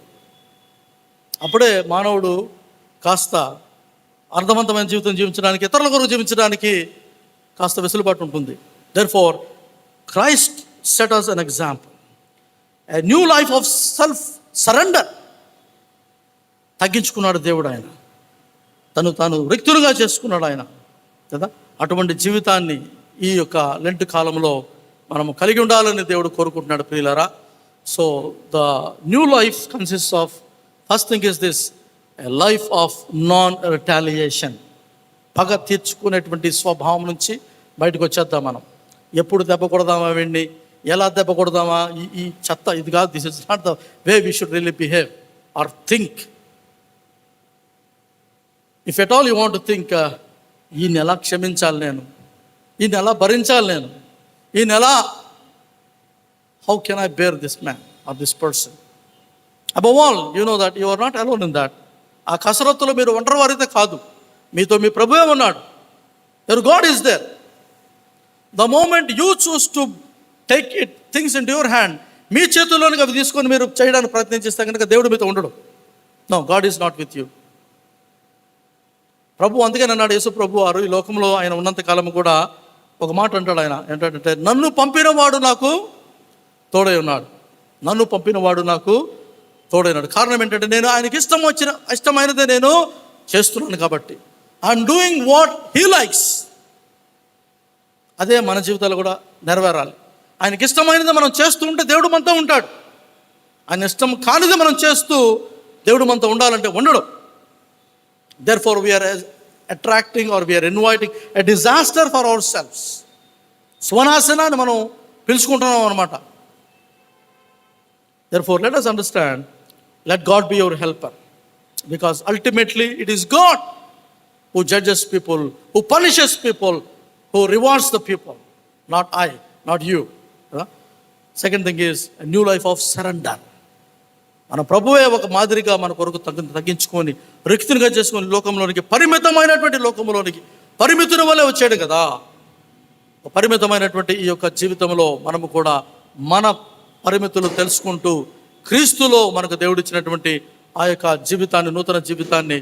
అప్పుడే మానవుడు కాస్త అర్థవంతమైన జీవితం జీవించడానికి, ఇతరుల కొరకు జీవించడానికి కాస్త వెసులుబాటు ఉంటుంది. Therefore, Christ set us an example. A new life of self-surrender. తగ్గించుకున్నాడు దేవుడు ఆయన. తాను రిక్తులుగా చేసుకున్నాడు ఆయన కదా. అటువంటి జీవితాన్ని ఈ యొక్క లెంట్ కాలంలో మనము కలిగి ఉండాలని దేవుడు కోరుకుంటున్నాడు ప్రియులారా. So the new life consist of, first thing is this, a life of non retaliation. పగ తీర్చుకునేటువంటి స్వభావం నుంచి బయటకు వచ్చేద్దాం మనం. ఎప్పుడు దెబ్బ కొడదామా వెండి, ఎలా దెబ్బ కొడదామా, ఈ చెత్త ఇది కాదు. This is not the way we should really behave or think. If at all you want to think, ఈ నెల క్షమించాలి నేను, ఈ నెల భరించాలి నేను, ఈ నెల how can I bear this man or this person. Above all you know that you are not alone in that. ఆ కసరత్తులో మీరు ఒంటరి వారైతే కాదు, మీతో మీ ప్రభువే ఉన్నాడు. Your God is there. The moment you choose to take it things in your hand, మీ చేతుల్లోనికి అవి తీసుకొని మీరు చేయడానికి ప్రయత్నిస్తే కనుక దేవుడు మీతో ఉండడు. No, God is not with you. ప్రభు అందుకని అన్నాడు, యేసు ప్రభు వారు ఈ లోకంలో ఆయన ఉన్నంత కాలం కూడా ఒక మాట అంటాడు ఆయన, ఏంటంటే నన్ను పంపినవాడు నాకు తోడై ఉన్నాడు, నన్ను పంపినవాడు నాకు తోడైనాడు. కారణం ఏంటంటే నేను ఆయనకి ఇష్టమైనదే నేను చేస్తున్నాను కాబట్టి. I'm doing what he likes. అదే మన జీవితాలు కూడా నెరవేరాలి. ఆయనకి ఇష్టమైనది మనం చేస్తూ ఉంటే దేవుడు మనతో ఉంటాడు. ఆయన ఇష్టం కానిది మనం చేస్తూ దేవుడు మనతో ఉండాలంటే ఉండడు. Therefore we are attracting or we are inviting a disaster for ourselves. స్వనాశనాన్ని మనం పిలుచుకుంటున్నాం అన్నమాట. Therefore let us understand, let God be your helper, because ultimately it is God who judges people, who punishes people, who rewards the people, not I, not you. Second thing is a new life of surrender. మన ప్రభువే ఒక మాదిరిగా మన కొరకు తగ్గించుకొని రిక్తునిగా చేసుకొని లోకంలోనికి, పరిమితమైనటువంటి లోకంలోనికి పరిమితుల వల్లే వచ్చాడు కదా. పరిమితమైనటువంటి ఈ యొక్క జీవితంలో మనము కూడా మన పరిమితులు తెలుసుకుంటూ క్రీస్తులో మనకు దేవుడిచ్చినటువంటి ఆ యొక్క జీవితాన్ని, నూతన జీవితాన్ని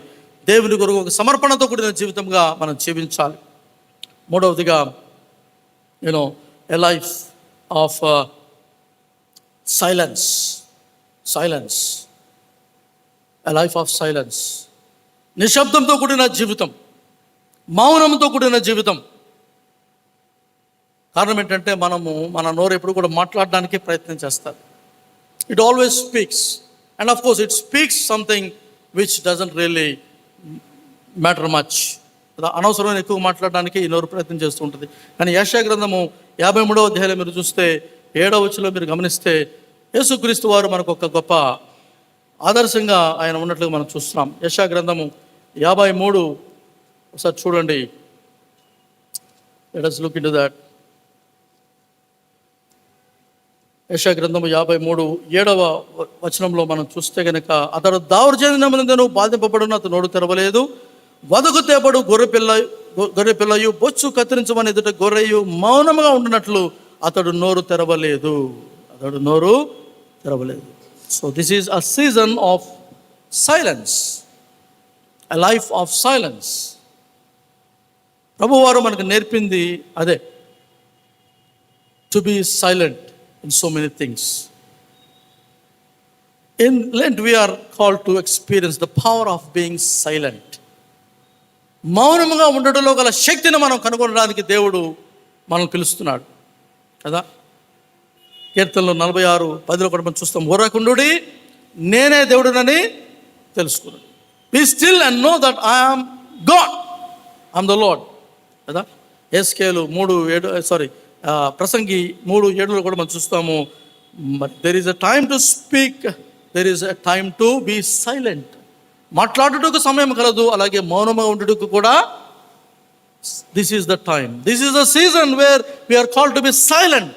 దేవుని కొరకు ఒక సమర్పణతో కూడిన జీవితంగా మనం జీవించాలి. మూడవదిగా a life of silence. A life of silence. నిశ్శబ్దంతో కూడిన జీవితం, మౌనంతో కూడిన జీవితం. కారణం ఏంటంటే మన నోరు ఎప్పుడు కూడా మాట్లాడడానికి ప్రయత్నం చేస్తారు. It always speaks, and of course it speaks something which doesn't really matter much. అనవసరమైన ఎక్కువ మాట్లాడడానికి ఈ నోరు ప్రయత్నం చేస్తూ ఉంటుంది. కానీ యెషయా గ్రంథము 53వ అధ్యాయంలో మీరు చూస్తే 7వ వచనంలో మీరు గమనిస్తే యేసుక్రీస్తు వారు మనకు ఒక గొప్ప ఆదర్శంగా ఆయన ఉన్నట్లుగా మనం చూస్తున్నాం. యెషయా గ్రంథము 53 ఒకసారి చూడండి. Let us look into that. యెషయా గ్రంథము 53 7వ వచనంలో మనం చూస్తే కనుక, అతడు దౌర్జన్యమునందు బాధింపబడును, అతడు నోరు తెరవలేదు. వదకు తేబడు గొర్రె పిల్లయు బొచ్చు కత్తిరించమని ఎదుట గొర్రెయు మౌనముగా ఉండినట్లు అతడు నోరు తెరవలేదు. So this is a season of silence, a life of silence. ప్రభువారు మనకు నేర్పింది అదే, to be silent in so many things. In Lent we are called to experience the power of being silent. మౌనముగా ఉండడంలో గల శక్తిని మనం కనుగొనడానికి దేవుడు మనల్ని పిలుస్తున్నాడు కదా. కీర్తనలో 46:10 కూడా మనం చూస్తాం, ఊరకుండుడి నేనే దేవుడునని తెలుసుకున్నాడు. Be still and know that I am God, I'm the Lord కదా. ఎస్కేలు 3:7 ప్రసంగి 3:7 కూడా మనం చూస్తాము, there is a time to speak, there is a time to be silent. మాట్లాడుటకు సమయం కలదు, అలాగే మౌనంగా ఉండుటకు కూడా. This is the time, this is the season where we are called to be silent.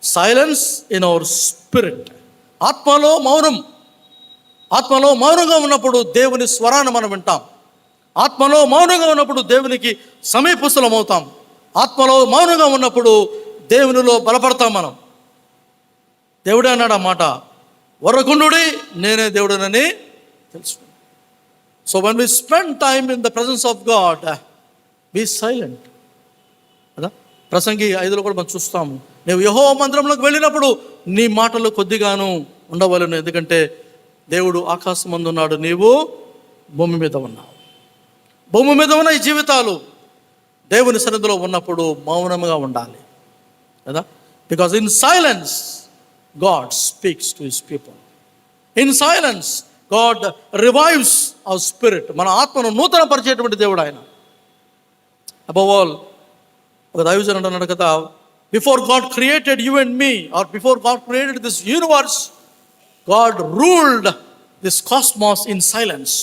Silence in our spirit. ఆత్మలో మౌనంగా ఉన్నప్పుడు దేవుని స్వరాన్ని మనం వింటాం. ఆత్మలో మౌనంగా ఉన్నప్పుడు దేవునికి సమీపస్థులం అవుతాం. ఆత్మలో మౌనంగా ఉన్నప్పుడు దేవునిలో బలపడతాం మనం. దేవుడే అన్నాడు ఆ మాట, వరకుండుడి నేనే దేవుడనని తెలుసుకున్నాను. So when we spend time in the presence of God, be silent కదా. ప్రసంగి 5లో కూడా మనం చూస్తాము, నువ్వు యెహోవా మందిరంలోకి వెళ్ళినప్పుడు నీ మాటలు కొద్దిగాను ఉండవలను, ఎందుకంటే దేవుడు ఆకాశమందు ఉన్నాడు, నీవు భూమి మీద ఉన్నావు. భూమి మీద ఉన్న ఈ జీవితాలు దేవుని సన్నిధిలో ఉన్నప్పుడు మౌనంగా ఉండాలి కదా. Because in silence God speaks to his people. In silence God revives hour spirit. మన ఆత్మను నూతన పరిచేటువంటి దేవుడు ఆయన. అబవ్ ఆల్, ఒక దైవజనుడు అన్నాడు కదా, before God created you and me, or before God created this universe, God ruled this cosmos in silence.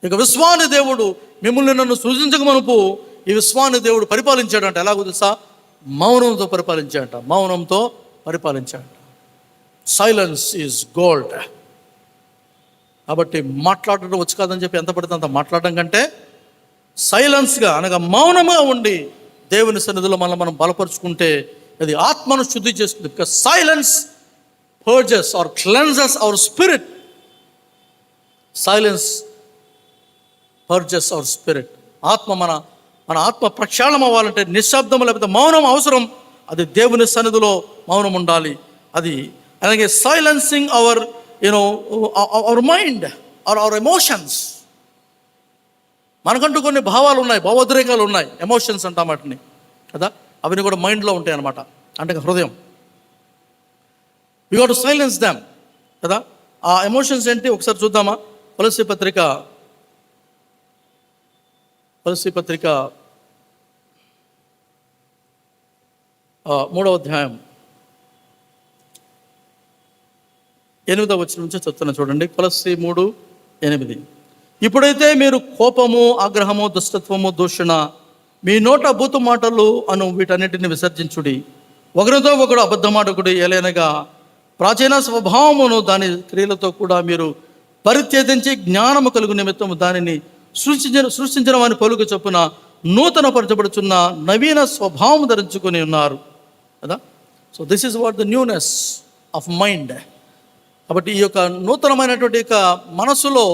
ఇక విశ్వాని దేవుడు మిమ్మల్ని నన్ను సృజించక మునుపు ఈ విశ్వాని దేవుడు పరిపాలించాడంట. ఎలాగో తెలుసా? మౌనంతో పరిపాలించాడంట. మౌనంతో పరిపాలించాడంట. Silence is gold. కాబట్టి మాట్లాడటం వచ్చు కాదని చెప్పి ఎంత పడితే అంత మాట్లాడడం కంటే సైలెన్స్గా అనగా మౌనంగా ఉండి దేవుని సన్నిధిలో మనం బలపరుచుకుంటే అది ఆత్మను శుద్ధి చేస్తుంది. Because silence purges or cleanses our spirit. Silence purges our spirit. ఆత్మ మన ఆత్మ ప్రక్షాళన అవ్వాలంటే నిశ్శబ్దం లేకపోతే మౌనం అవసరం. అది దేవుని సన్నిధిలో మౌనం ఉండాలి. అది అలాగే silencing our our mind or our emotions. మనకంటూ కొన్ని భావాలు ఉన్నాయి, భావోద్రేకాలు ఉన్నాయి, ఎమోషన్స్ అంటాం వాటిని కదా. అవన్నీ కూడా మైండ్లో ఉంటాయి అన్నమాట, అంటే హృదయం. We got to silence them కదా. ఆ ఎమోషన్స్ ఏంటి ఒకసారి చూద్దామా? కొలస్సీ పత్రిక 3వ అధ్యాయం 8వ వచనం నుంచి చెప్తున్నా చూడండి. కొలస్సీ 3:8. ఇప్పుడైతే మీరు కోపము, ఆగ్రహము, దుష్టత్వము, దూషణ, మీ నోట బూతు మాటలు అను వీటన్నిటిని విసర్జించుడి. ఒకరితో ఒకడు అబద్ధమాడకుడి. ఎలైనగా ప్రాచీన స్వభావమును దాని క్రియలతో కూడా మీరు పరిత్యజించి జ్ఞానము కలుగు నిమిత్తము దానిని సృష్టించిన వాని పలుకు చొప్పున నూతన పరచబడుచున్న నవీన స్వభావం ధరించుకొని ఉన్నారు కదా. So this is what the newness of mind. కాబట్టి ఈ యొక్క నూతనమైనటువంటి యొక్క మనసులో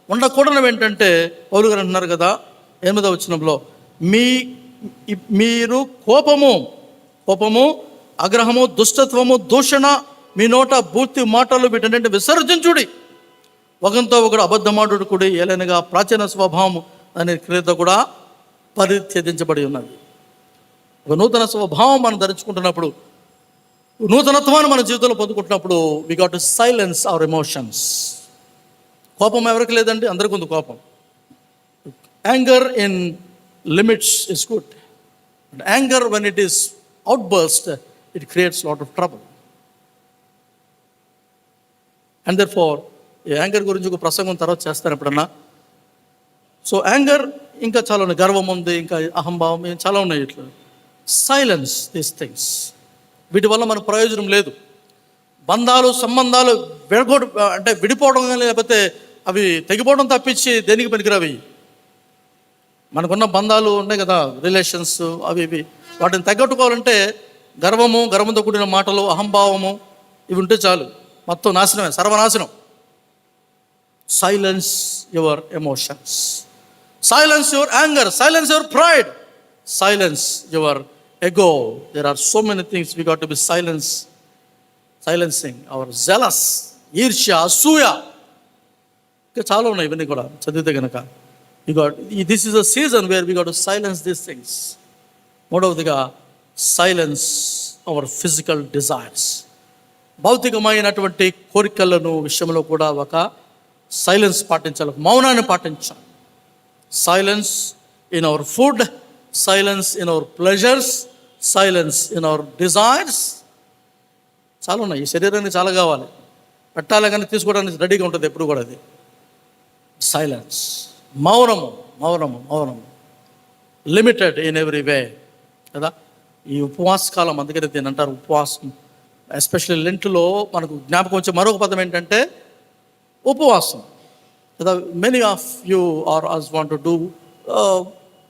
ఉండకూడదు ఏంటంటే పౌలు గారు అంటున్నారు కదా 8వ వచనంలో, మీరు కోపము, ఆగ్రహము, దుష్టత్వము, దూషణ, మీ నోట బూర్తి మాటలు వీటన్నింటిని విసర్జించుడి. ఒకరితో ఒకడు అబద్ధమాడు కూడా ఏలైనగా ప్రాచీన స్వభావం అనే క్రియతో కూడా పరిత్యజించబడి ఉన్నది. ఒక నూతన స్వభావం మనం ధరించుకుంటున్నప్పుడు, నూతనత్వాన్ని మన జీవితంలో పొందుకుంటున్నప్పుడు we got to silence our emotions. కోపం ఎవరికి లేదండి? అందరికీ ఉంది కోపం. Anger in limits is good. Anger when it is outburst it creates lot of trouble. And therefore ఈ యాంగర్ గురించి ఒక ప్రసంగం తర్వాత చేస్తారు ఎప్పుడన్నా. సో యాంగర్ ఇంకా చాలా ఉన్నాయి, గర్వం ఉంది, ఇంకా అహంభావం, చాలా ఉన్నాయి. ఇట్లా సైలెన్స్ దీస్ థింగ్స్. వీటి వల్ల మనకు ప్రయోజనం లేదు. బంధాలు, సంబంధాలు విడిపోవడం కానీ లేకపోతే అవి తెగిపోవడం తప్పించి దేనికి పనికిరావి. మనకున్న బంధాలు ఉన్నాయి కదా, రిలేషన్స్, అవి ఇవి, వాటిని తగ్గట్టుకోవాలంటే గర్వంతో కూడిన మాటలు, అహంభావము ఇవి ఉంటే చాలు, మొత్తం నాశనమే, సర్వనాశనం. Silence your emotions, silence your anger, silence your pride, silence your ego. There are so many things we got to be silencing our jealous, ఈర్ష్య, అసూయ, ఇంకా చాలా ఉన్నాయి. ఇవన్నీ కూడా చదివితే కనుక this is a season where we got to silence these things. మూడవదిగా సైలెన్స్ అవర్ ఫిజికల్ డిజైర్స్. భౌతికమైనటువంటి కోరికలను విషయంలో కూడా ఒక సైలెన్స్ పాటించాలి, మౌనాన్ని పాటించాలి. Silence in our food, silence in our pleasures, silence in hour desires. చాలా ఉన్నాయి. ఈ శరీరానికి చాలా కావాలి, పెట్టాలి కానీ తీసుకోవడానికి రెడీగా ఉంటుంది ఎప్పుడు కూడా. అది సైలెన్స్, మౌనము లిమిటెడ్ ఇన్ ఎవ్రీ వే కదా. ఈ ఉపవాస కాలం, అందుకని దీని అంటారు ఉపవాసం. ఎస్పెషల్లీ లెంట్లో మనకు జ్ఞాపకం వచ్చే మరొక పదం ఏంటంటే ఉపవాసం కదా. Many of you are as want to do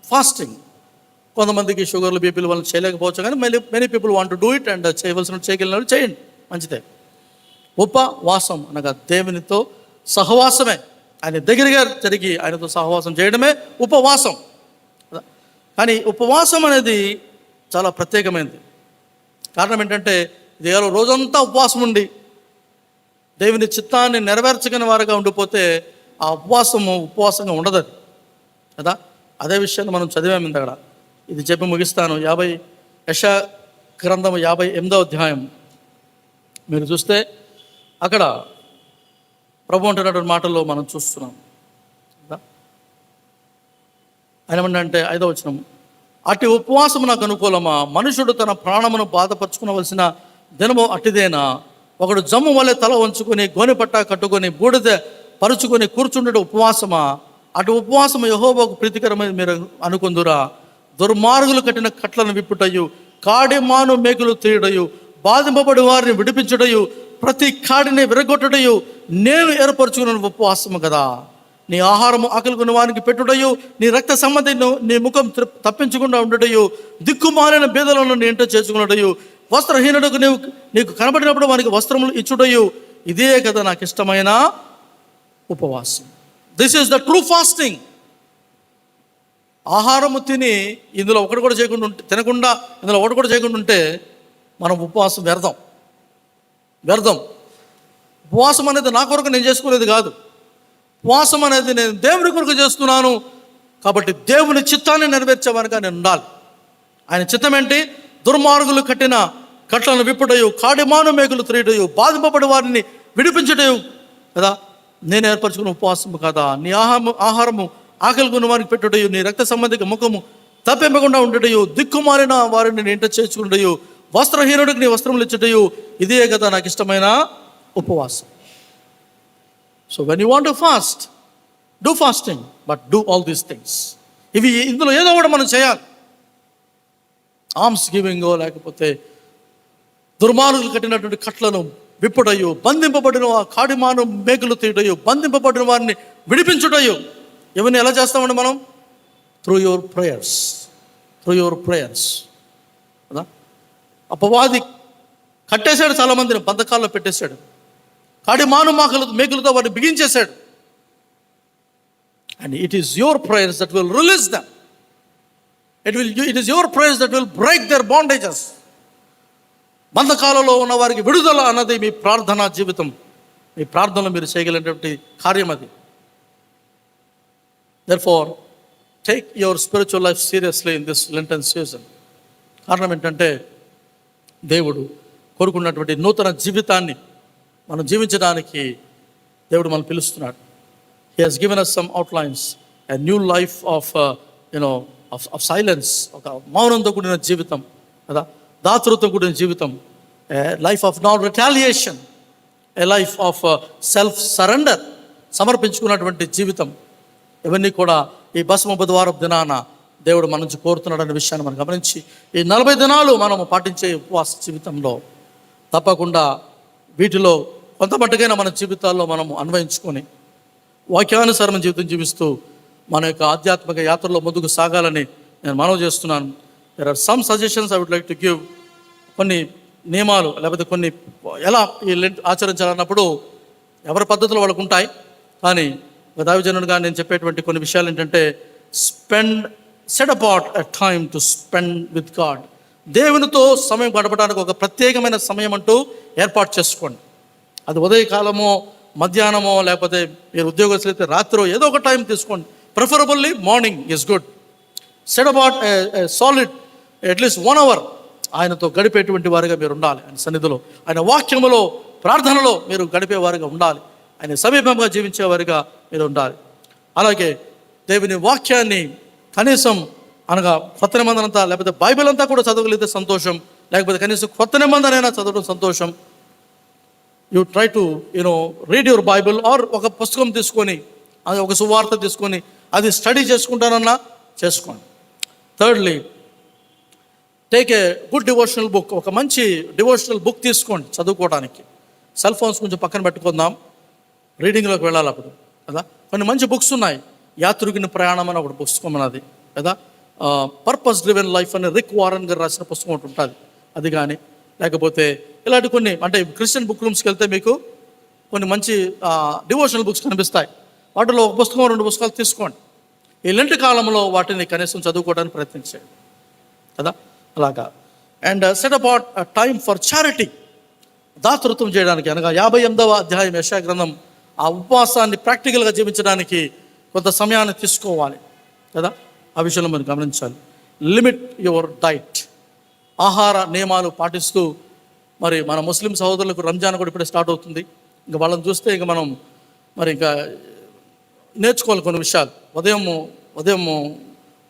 fasting. కొంతమందికి షుగర్లు, బీపీలు వల్ల చేయలేకపోవచ్చు, కానీ many people want to do it. And చేయగలిగిన చేయండి, మంచిదే. ఉపవాసం అనగా దేవునితో సహవాసమే, ఆయన దగ్గరగా జరిగి ఆయనతో సహవాసం చేయడమే ఉపవాసం. కానీ ఉపవాసం అనేది చాలా ప్రత్యేకమైనది. కారణం ఏంటంటే ఇది రోజంతా ఉపవాసం ఉండి దేవుని చిత్తాన్ని నెరవేర్చగని వారుగా ఉండిపోతే ఆ ఉపవాసంగా ఉండదు అది కదా. అదే విషయాన్ని మనం చదివాము ఇంత. ఇది చెప్పి ముగిస్తాను. యెషయా గ్రంథం 58వ అధ్యాయం మీరు చూస్తే అక్కడ ప్రభు అంటున్నటువంటి మాటల్లో మనం చూస్తున్నాం కదా. ఆయన ఏమంటే 5వ వచనం, అట్టి ఉపవాసము నాకు అనుకూలమా, మనుషుడు తన ప్రాణమును బాధపరచుకునవలసిన దినము అట్టిదేనా, ఒకడు జమ్ము వలె తల వంచుకొని గోనెపట్ట కట్టుకొని బూడిద పరుచుకొని కూర్చుండడు ఉపవాసమా, అటు ఉపవాసము యెహోవాకు ప్రీతికరమైన మీరు అనుకుందురా. దుర్మార్గులు కట్టిన కట్లను విప్పుటయు, కాడిమాను మేకులు తీయుటయు, బాధింపబడి వారిని విడిపించుటయు, ప్రతి కాడిని విరగొట్టుటయు నేను ఏర్పరచుకున్న ఉపవాసము కదా. నీ ఆహారము ఆకలికున్న వారికి పెట్టుటయు, నీ రక్త సంబంధిను నీ ముఖం తప్పించకుండా ఉండటయు, దిక్కుమాలిన బీదలను నీ ఇంట చేసుకున్నటయు, వస్త్రహీనులకు నీకు కనబడినప్పుడు వారికి వస్త్రములు ఇచ్చుటయు, ఇదే కదా నాకు ఇష్టమైన ఉపవాసం. This is the true fasting. ఆహారము తిని ఇందులో ఒకటి కూడా చేయకుండా తినకుండా ఇందులో ఒకటి కూడా చేయకుండా ఉంటే మనం ఉపవాసం వ్యర్థం. ఉపవాసం అనేది నా కొరకు నేను చేసుకునేది కాదు. ఉపవాసం అనేది నేను దేవుని కొరకు చేస్తున్నాను కాబట్టి దేవుని చిత్తాన్ని నెరవేర్చేవారుగా నేను ఉండాలి. ఆయన చిత్తం ఏంటి? దుర్మార్గులు కట్టిన కట్లను విప్పుటయు, కాడిమాను మేకులు తీయుటయు, బాధింపబడి వారిని విడిపించుటయు కదా నేను ఏర్పరచుకున్న ఉపవాసము కదా. నీ ఆహారము ఆకలికున్న వారికి పెట్టుటయు, నీ రక్త సంబంధిక ముఖము తప్పింపకుండా ఉండటయు, దిక్కుమారిన వారిని నీ ఇంట చేర్చుకుంటయు, వస్త్రహీనుడికి నీ వస్త్రములు ఇచ్చుటయు, ఇదే కదా నాకు ఇష్టమైన ఉపవాసం. So when you want to fast, do fasting, but do all these things. ఇందులో ఏదో ఒకటి మనం చేయాలి. ఆర్మ్స్ గివింగో, లేకపోతే దుర్మార్గులు కట్టినటువంటి కట్లను విప్పుటయు, బంధింపబడిన కాడిమాను మేకులు తీయటయు, బంధింపబడిన వారిని విడిపించుటయు. ఇవన్నీ ఎలా చేస్తామండి మనం? త్రూ యువర్ ప్రేయర్స్ కదా. అపవాది కట్టేశాడు, చాలామందిని బంధకాల్లో పెట్టేశాడు, కాడిమాను మేకులతో వారిని బిగించేశాడు. And it is your prayers that will release them. It is your prayers that will break their bondages. బంధకాలలో ఉన్న వారికి విడుదల అన్నది మీ ప్రార్థనా జీవితం. మీ ప్రార్థనలో మీరు చేయగలిగినటువంటి కార్యం అది. Therefore, take your spiritual life seriously in this Lenten season. కారణం ఏంటంటే దేవుడు కోరుకున్నటువంటి నూతన జీవితాన్ని మనం జీవించడానికి దేవుడు మనం పిలుస్తున్నాడు. He has given us some outlines, a new life of silence, ఒక మౌనంతో కూడిన జీవితం కదా, దాతృత్వం కూడిన జీవితం, a life of non retaliation, a life of self surrender, సమర్పించుకున్నటువంటి జీవితం. ఇవన్నీ కూడా ఈ భస్మ బుధవారం దినాన దేవుడు మన నుంచి కోరుతున్నాడనే విషయాన్ని మనం గమనించి ఈ 40 దినాలు మనము పాటించే ఉపవాస జీవితంలో తప్పకుండా వీటిలో కొంత మట్టుకైనా మన జీవితాల్లో మనము అన్వయించుకొని వాక్యానుసారం జీవితం జీవిస్తూ మన యొక్క ఆధ్యాత్మిక యాత్రలో ముందుకు సాగాలని నేను మనవి చేస్తున్నాను. There are some suggestions I would like to give. కొన్ని నియమాలు లేకపోతే కొన్ని ఎలా ఈ లెంట్ ఆచరించాలన్నప్పుడు ఎవరి పద్ధతులు వాళ్ళకు ఉంటాయి. కానీ దైవజనుడిగా నేను చెప్పేటువంటి కొన్ని విషయాలు ఏంటంటే, set apart a time to spend with God. దేవునితో సమయం గడపడానికి ఒక ప్రత్యేకమైన సమయం అంటూ ఏర్పాటు చేసుకోండి. అది ఉదయకాలమో, మధ్యాహ్నమో, లేకపోతే మీరు ఉద్యోగస్తులు అయితే రాత్రో ఏదో ఒక టైం తీసుకోండి. Preferably morning is good. Set apart solid at least 1 hour ఆయనతో గడిపేటువంటి వారిగా మీరు ఉండాలి. ఆయన సన్నిధిలో, ఆయన వాక్యములో, ప్రార్థనలో మీరు గడిపేవారిగా ఉండాలి. ఆయన సమీపంగా జీవించేవారిగా మీరు ఉండాలి. అలాగే దేవుని వాక్యాన్ని కనీసం అనగా కొత్త నిబంధన అంతా లేకపోతే బైబిల్ అంతా కూడా చదవగలిగితే సంతోషం, లేకపోతే కనీసం కొత్త నిబంధనైనా చదవడం సంతోషం. You try to read your Bible, or ఒక పుస్తకం తీసుకొని, అది ఒక సువార్త తీసుకొని అది స్టడీ చేసుకుంటానన్నా చేసుకోండి. Thirdly, take a good devotional book. ఒక మంచి డివోషనల్ బుక్ తీసుకోండి చదువుకోవడానికి. సెల్ ఫోన్స్ కొంచెం పక్కన పెట్టుకుందాం, రీడింగ్లోకి వెళ్ళాలి అప్పుడు కదా. కొన్ని మంచి బుక్స్ ఉన్నాయి. యాత్రికుని ప్రయాణం అని ఒకటి పుస్తకం ఉన్నది కదా. పర్పస్ డ్రివెన్ లైఫ్ అని రిక్ వారన్ గారు రాసిన పుస్తకం ఒకటి ఉంటుంది, అది కానీ, లేకపోతే ఇలాంటి కొన్ని అంటే క్రిస్టియన్ బుక్ రూమ్స్కి వెళ్తే మీకు కొన్ని మంచి డివోషనల్ బుక్స్ కనిపిస్తాయి. వాటిలో ఒక పుస్తకం 2 పుస్తకాలు తీసుకోండి. ఈ లెంట్ కాలంలో వాటిని కనీసం చదువుకోవడానికి ప్రయత్నించండి కదా. అలాగా. And set apart time for charity. దాతృత్వం చేయడానికి, అనగా 58వ అధ్యాయం యెషయా గ్రంథం, ఆ ఉపవాసాన్ని ప్రాక్టికల్గా జీవించడానికి కొంత సమయాన్ని తీసుకోవాలి కదా. ఆ విషయంలో మనం గమనించాలి. లిమిట్ యువర్ డైట్, ఆహార నియమాలు పాటిస్తూ. మరి మన ముస్లిం సహోదరులకు రంజాన్ కూడా ఇప్పుడే స్టార్ట్ అవుతుంది. ఇంకా వాళ్ళని చూస్తే ఇంకా మనం మరి ఇంకా నేర్చుకోవాలి కొన్ని విషయాలు. ఉదయం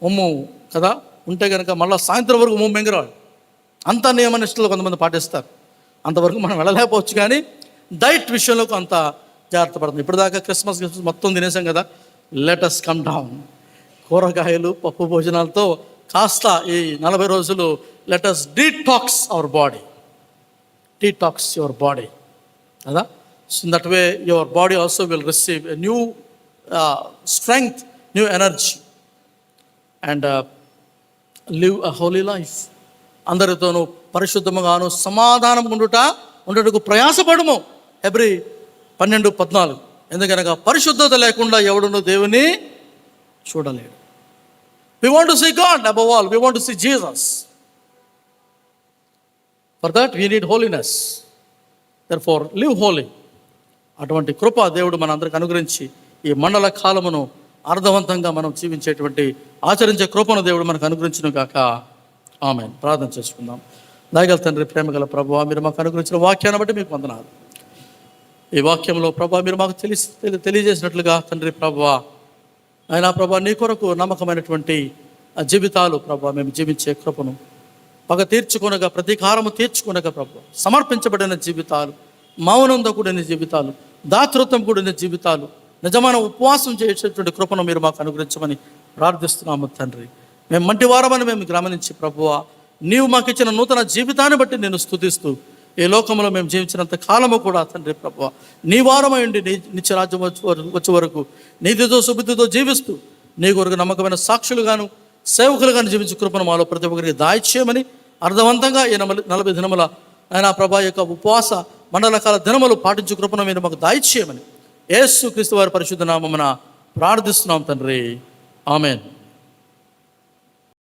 ఉమ్ము కదా ఉంటే కనుక మళ్ళీ సాయంత్రం వరకు ఉమ్ము మింగరాడు. అంత నియమనిష్టలు కొంతమంది పాటిస్తారు. అంతవరకు మనం వెళ్ళలేకపోవచ్చు, కానీ డైట్ విషయంలో అంత జాగ్రత్త పడుతుంది. ఇప్పటిదాకా క్రిస్మస్ మొత్తం తినేసాం కదా. Let us come down. కూరగాయలు, పప్పు భోజనాలతో కాస్త ఈ 40 రోజులు let us detox our body. Detox your body కదా. So in that way your body also will receive a new strength, new energy and live a holy life. అందరితోనూ పరిశుద్ధముగాను సమాధానం ఉండటకు ప్రయాసపడము. హెబ్రీ 12:14. ఎందుకనగా పరిశుద్ధత లేకుండా ఎవడును దేవుని చూడలేడు. We want to see God above all. We want to see Jesus. For that we need holiness. Therefore live holy. అటువంటి కృప దేవుడు మనందరికి అనుగ్రహించి ఈ మండల కాలమును అర్థవంతంగా మనం జీవించేటువంటి, ఆచరించే కృపను దేవుడు మనకు అనుగ్రహించును గాక. ఆమేన్. ప్రార్థన చేసుకుందాం. దయగల తండ్రి, ప్రేమగల ప్రభువా, మీరు మాకు అనుగ్రహించిన వాక్యాన్ని బట్టి మీకు వందనాలు. ఈ వాక్యంలో ప్రభువా మీరు మాకు తెలియజేసినట్లుగా తండ్రి ప్రభువా, అయినా ప్రభా నీ కొరకు నమ్మకమైనటువంటి జీవితాలు ప్రభువా మేము జీవించే కృపను, పగ తీర్చుకొనగా, ప్రతీకారము తీర్చుకొనగా ప్రభువా సమర్పించబడిన జీవితాలు, మౌనంతో కూడిన జీవితాలు, దాతృత్వం కూడిన జీవితాలు, నిజమైన ఉపవాసం చేసేటువంటి కృపను మీరు మాకు అనుగ్రహించమని ప్రార్థిస్తున్నాము తండ్రి. మేము మంటి వారమని మేము గమనించి ప్రభువా నీవు మాకు ఇచ్చిన నూతన జీవితాన్ని బట్టి నేను స్తుతిస్తూ, ఈ లోకంలో మేము జీవించినంత కాలము కూడా తండ్రి ప్రభువా నీ వారమై ఉండి నీ నిత్యరాజ్యం వచ్చే వరకు నీతితో సుబుద్ధితో జీవిస్తూ నీ కొరకు నమ్మకమైన సాక్షులుగాను సేవకులుగాను జీవించే కృపను మాలో ప్రతి ఒక్కరికి దాయిచేయమని, అర్థవంతంగా ఈ 40 దినముల ఆయన ప్రభా యొక్క ఉపవాస మండలకాల దినములు పాటించే కృపను మీరు మాకు దాయిచేయమని యేసు క్రీస్తు వారి పరిశుద్ధ నామమున ప్రార్థిస్తున్నాం తండ్రి. ఆమేన్.